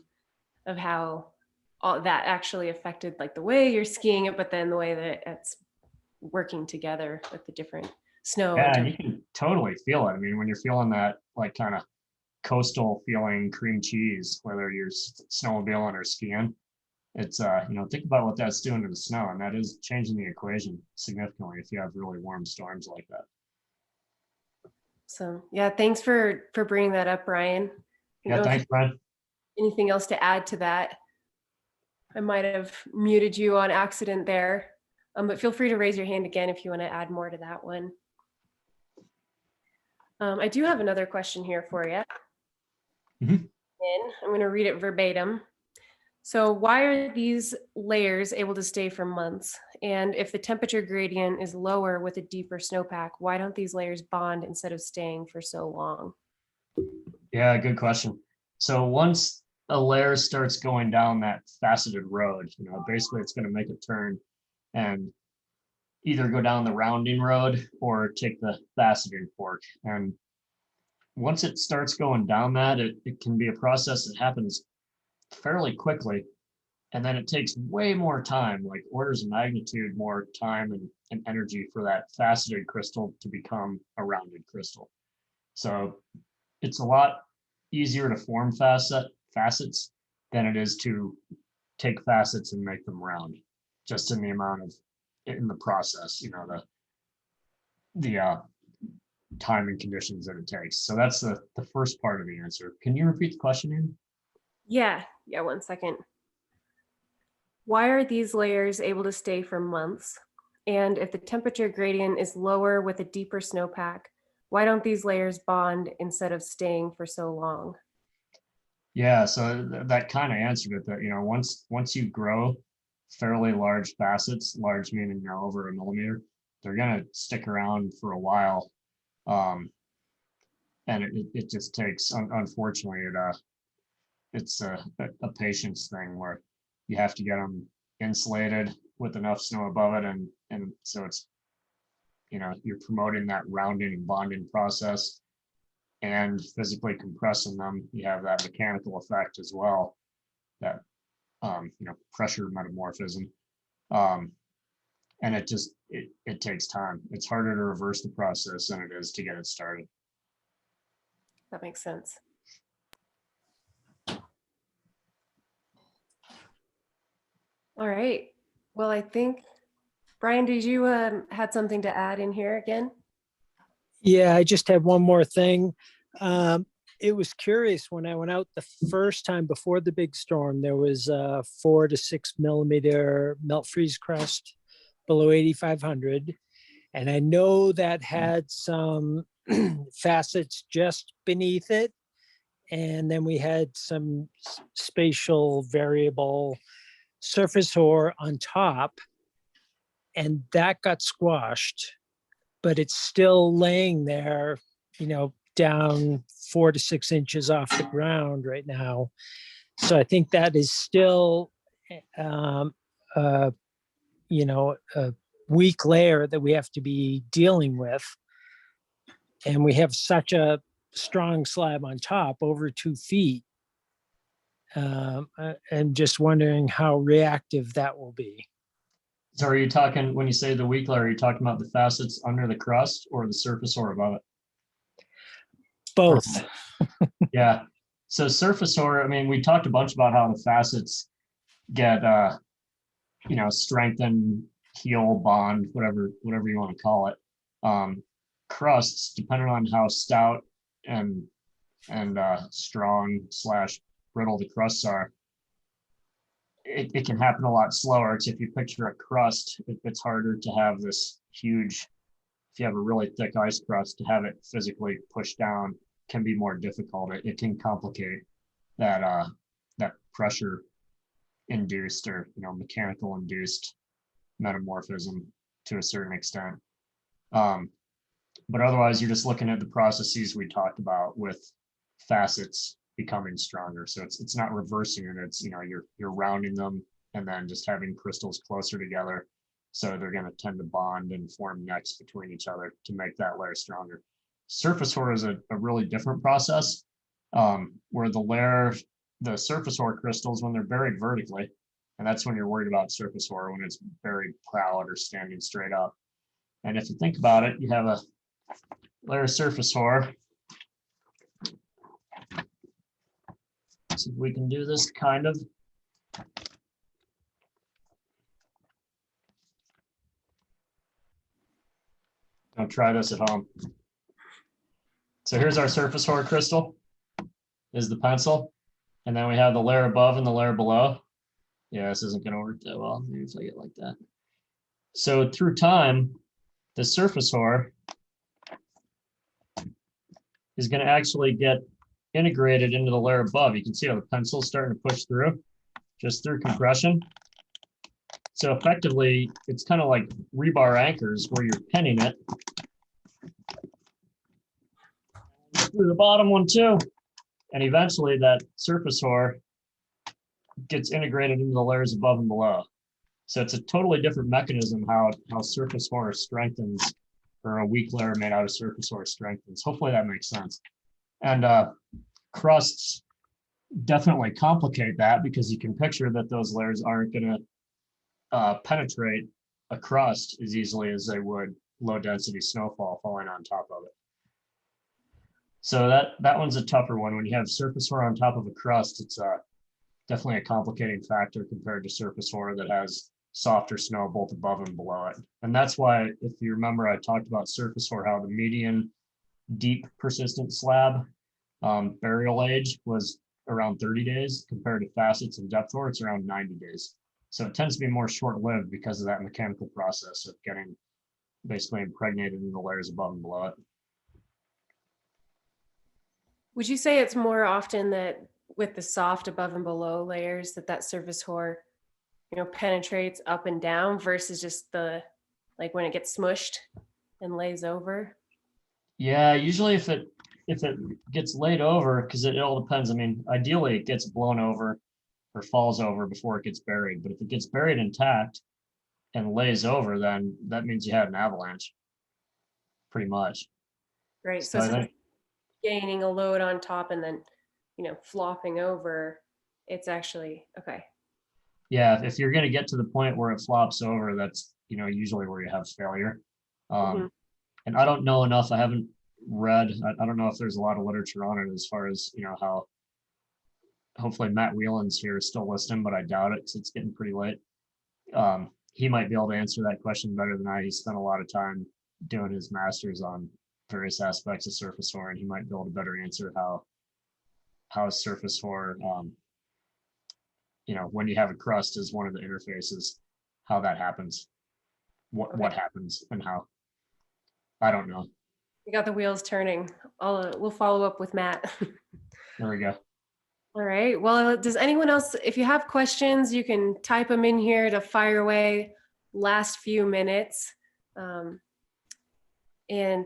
Speaker 1: how all that actually affected like the way you're skiing it, but then the way that it's working together with the different snow.
Speaker 3: Yeah, and you can totally feel it. I mean, when you're feeling that like kind of coastal feeling cream cheese, whether you're snowmobiling or skiing, it's think about what that's doing to the snow, and that is changing the equation significantly if you have really warm storms like that.
Speaker 1: So yeah, thanks for bringing that up, Brian.
Speaker 3: Yeah, thanks, Brian.
Speaker 1: Anything else to add to that? I might have muted you on accident there, but feel free to raise your hand again if you want to add more to that one. I do have another question here for you.
Speaker 3: Mhm.
Speaker 1: And I'm going to read it verbatim. So why are these layers able to stay for months? And if the temperature gradient is lower with a deeper snowpack, why don't these layers bond instead of staying for so long?
Speaker 3: Yeah, good question. So once a layer starts going down that faceted road, basically it's going to make a turn and either go down the rounding road or take the faceting fork. And once it starts going down that, it can be a process that happens fairly quickly. And then it takes way more time, like orders of magnitude more time and energy for that faceted crystal to become a rounded crystal. So it's a lot easier to form facets than it is to take facets and make them round, just in the amount of, in the process, the time and conditions that it takes. So that's the first part of the answer. Can you repeat the question, Andy?
Speaker 1: Yeah, 1 second. Why are these layers able to stay for months? And if the temperature gradient is lower with a deeper snowpack, why don't these layers bond instead of staying for so long?
Speaker 3: Yeah, so that kind of answered it, that, once you grow fairly large facets, large meaning over a millimeter, they're gonna stick around for a while. And it just takes, unfortunately, it's a patience thing where you have to get them insulated with enough snow above it, and so it's, you're promoting that rounding and bonding process and physically compressing them. You have that mechanical effect as well, that pressure metamorphism, and it takes time. It's harder to reverse the process than it is to get it started.
Speaker 1: That makes sense. All right. Well, I think, Brian, did you had something to add in here again?
Speaker 7: Yeah, I just have one more thing. It was curious when I went out the first time before the big storm, there was a 4 to 6 millimeter melt freeze crust below 8,500. And I know that had some facets just beneath it. And then we had some spatial variable surface ore on top, and that got squashed, but it's still laying there, down 4 to 6 inches off the ground right now. So I think that is still, a weak layer that we have to be dealing with. And we have such a strong slab on top, over 2 feet. I'm just wondering how reactive that will be.
Speaker 3: So are you talking, when you say the weak layer, are you talking about the facets under the crust or the surface ore above it?
Speaker 7: Both.
Speaker 3: Yeah. So surface ore, we talked a bunch about how the facets get, strengthened, heal, bond, whatever you want to call it. Crusts, depending on how stout and strong / brittle the crusts are, it can happen a lot slower. Because if you picture a crust, it's harder to have this huge, if you have a really thick ice crust, to have it physically pushed down can be more difficult. It can complicate that pressure induced or mechanical induced metamorphism to a certain extent. But otherwise, you're just looking at the processes we talked about with facets becoming stronger. So it's not reversing it. It's you're rounding them and then just having crystals closer together, so they're going to tend to bond and form necks between each other to make that layer stronger. Surface ore is a really different process, where the surface ore crystals, when they're buried vertically, and that's when you're worried about surface ore, when it's buried proud or standing straight up. And if you think about it, you have a layer of surface ore. See if we can do this kind of. I'll try this at home. So here's our surface ore crystal, is the pencil. And then we have the layer above and the layer below. Yeah, this isn't going to work that well. Maybe if I get like that. So through time, the surface ore is going to actually get integrated into the layer above. You can see how the pencil's starting to push through, just through compression. So effectively, it's kind of like rebar anchors where you're pinning it through the bottom one too. And eventually that surface ore gets integrated into the layers above and below. So it's a totally different mechanism how surface ore strengthens, or a weak layer made out of surface ore strengthens. Hopefully that makes sense. And crusts definitely complicate that, because you can picture that those layers aren't going to penetrate a crust as easily as they would low density snowfall falling on top of it. So that one's a tougher one. When you have surface ore on top of a crust, it's definitely a complicating factor compared to surface ore that has softer snow both above and below it. And that's why, if you remember, I talked about surface ore, how the median deep persistent slab burial age was around 30 days, compared to facets and depth ore, it's around 90 days. So it tends to be more short-lived because of that mechanical process of getting basically impregnated in the layers above and below it.
Speaker 1: Would you say it's more often that with the soft above and below layers that surface ore, penetrates up and down versus just like when it gets smushed and lays over?
Speaker 3: Yeah, usually if it gets laid over, because it all depends. I mean, ideally it gets blown over or falls over before it gets buried. But if it gets buried intact and lays over, then that means you had an avalanche, pretty much.
Speaker 1: Right.
Speaker 3: So
Speaker 1: So
Speaker 3: I think,
Speaker 1: gaining a load on top and then, flopping over, it's actually okay.
Speaker 3: yeah, if you're going to get to the point where it flops over, that's, usually where you have failure. And I don't know enough. I haven't read, I don't know if there's a lot of literature on it as far as, how, hopefully Matt Whelan's here is still listening, but I doubt it because it's getting pretty late. He might be able to answer that question better than I. He spent a lot of time doing his master's on various aspects of surface ore, and he might be able to better answer how surface ore, when you have a crust is one of the interfaces, how that happens, what happens and how. I don't know.
Speaker 1: We got the wheels turning. We'll follow up with Matt.
Speaker 3: There we go.
Speaker 1: All right. Well, does anyone else, if you have questions, you can type them in here to fire away last few minutes. And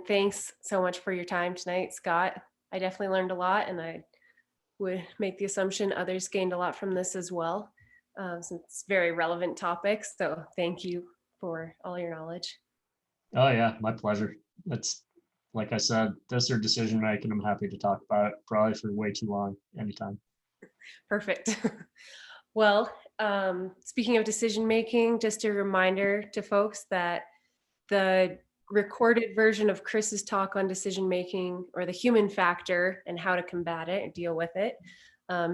Speaker 1: thanks so much for your time tonight, Scott. I definitely learned a lot, and I would make the assumption others gained a lot from this as well. Since it's very relevant topics. So thank you for all your knowledge.
Speaker 3: Oh yeah, my pleasure. It's like I said, this or decision making, I'm happy to talk about it, probably for way too long, anytime.
Speaker 1: Perfect. Well, speaking of decision making, just a reminder to folks that the recorded version of Chris's talk on decision making, or the human factor and how to combat it and deal with it,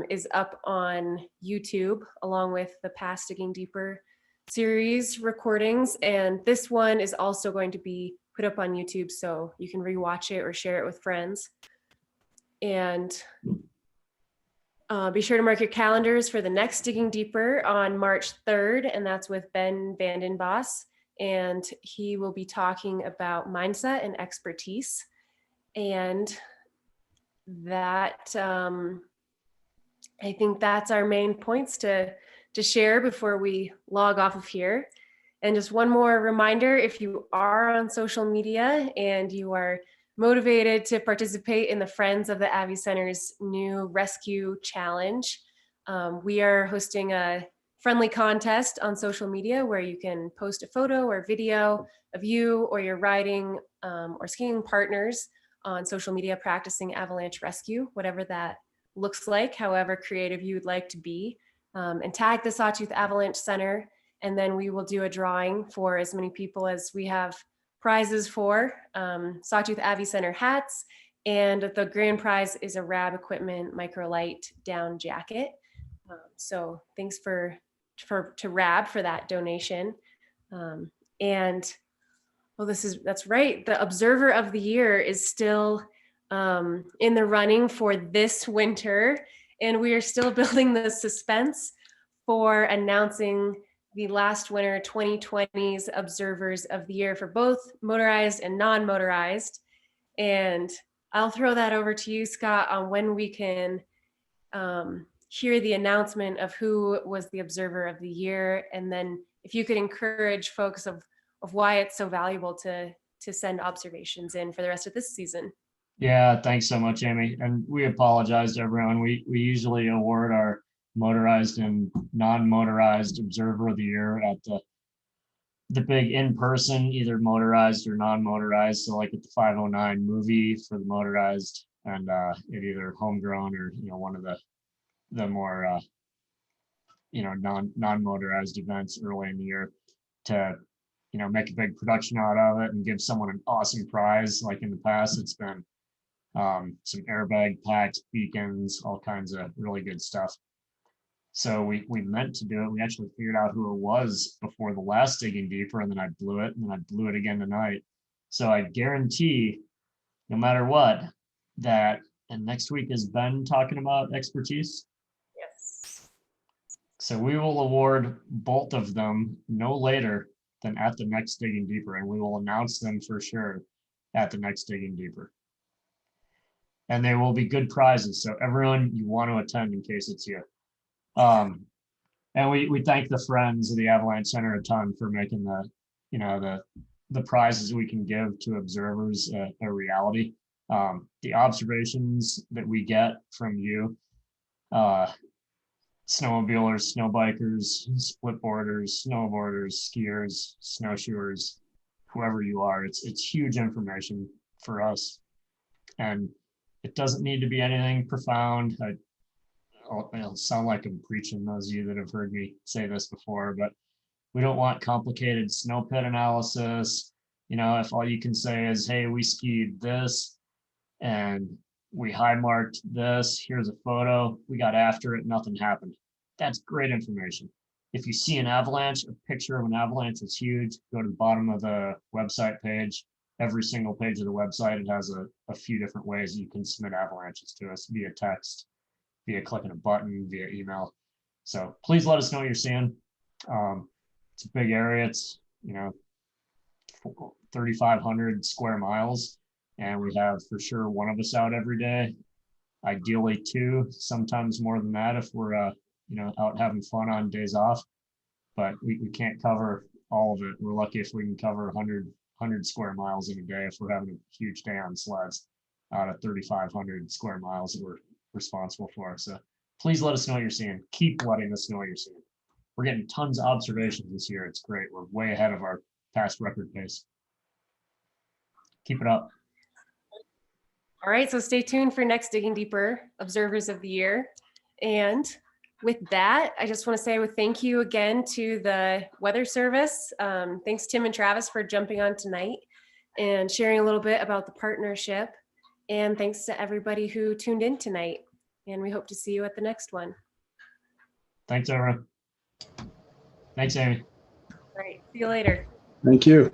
Speaker 1: is up on YouTube, along with the past Digging Deeper series recordings. And this one is also going to be put up on YouTube, so you can rewatch it or share it with friends. And be sure to mark your calendars for the next Digging Deeper on March 3rd, and that's with Ben Vandenbos. And he will be talking about mindset and expertise. And that, I think that's our main points to share before we log off of here. And just one more reminder, if you are on social media and you are motivated to participate in the Friends of the Avi Center's new rescue challenge, we are hosting a friendly contest on social media where you can post a photo or video of you or your riding or skiing partners on social media practicing avalanche rescue, whatever that looks like, however creative you would like to be, and tag the Sawtooth Avalanche Center. And then we will do a drawing for as many people as we have prizes for. Sawtooth Avi Center hats, and the grand prize is a RAB Equipment Microlight down jacket. So thanks to RAB for that donation. And well, that's right. The Observer of the Year is still in the running for this winter, and we are still building the suspense for announcing the last winter 2020's Observers of the Year for both motorized and non-motorized. And I'll throw that over to you, Scott, on when we can hear the announcement of who was the Observer of the Year, and then if you could encourage folks of why it's so valuable to send observations in for the rest of this season.
Speaker 3: Yeah, thanks so much, Amy. And we apologize to everyone. We usually award our motorized and non-motorized observer of the year at the big in-person, either motorized or non-motorized. So like at the 509 movie for the motorized, and at either homegrown or one of the more non-motorized events early in the year, to make a big production out of it and give someone an awesome prize. Like in the past, it's been some airbag packs, beacons, all kinds of really good stuff. So we meant to do it. We actually figured out who it was before the last Digging Deeper, and then I blew it, and then I blew it again tonight. So I guarantee, no matter what, that, and next week is Ben talking about expertise.
Speaker 1: Yes.
Speaker 3: So we will award both of them no later than at the next Digging Deeper, and we will announce them for sure at the next Digging Deeper. And they will be good prizes. So everyone, you want to attend in case it's you. And we thank the friends of the Avalanche Center a ton for making the prizes we can give to observers a reality. The observations that we get from you, snowmobilers, snow bikers, split boarders, snowboarders, skiers, snowshoers, whoever you are, it's huge information for us. And it doesn't need to be anything profound. It'll sound like I'm preaching, those of you that have heard me say this before, but we don't want complicated snow pit analysis. If all you can say is, hey, we skied this and we high marked this, here's a photo, we got after it, nothing happened. That's great information. If you see an avalanche, a picture of an avalanche is huge. Go to the bottom of the website page. Every single page of the website, it has a few different ways you can submit avalanches to us, via text, via clicking a button, via email. So please let us know what you're seeing. It's a big area. It's 3,500 square miles, and we have for sure one of us out every day. Ideally two, sometimes more than that if we're out having fun on days off. But we can't cover all of it. We're lucky if we can cover 100 square miles in a day if we're having a huge day on sleds out of 3,500 square miles that we're responsible for. So please let us know what you're seeing. Keep letting us know what you're seeing. We're getting tons of observations this year. It's great. We're way ahead of our past record pace. Keep it up.
Speaker 1: All right, so stay tuned for next Digging Deeper Observers of the Year. And with that, I just want to say a thank you again to the Weather Service. Thanks, Tim and Travis, for jumping on tonight and sharing a little bit about the partnership. And thanks to everybody who tuned in tonight. And we hope to see you at the next one.
Speaker 3: Thanks, everyone. Thanks, Amy.
Speaker 1: All right, see you later.
Speaker 9: Thank you.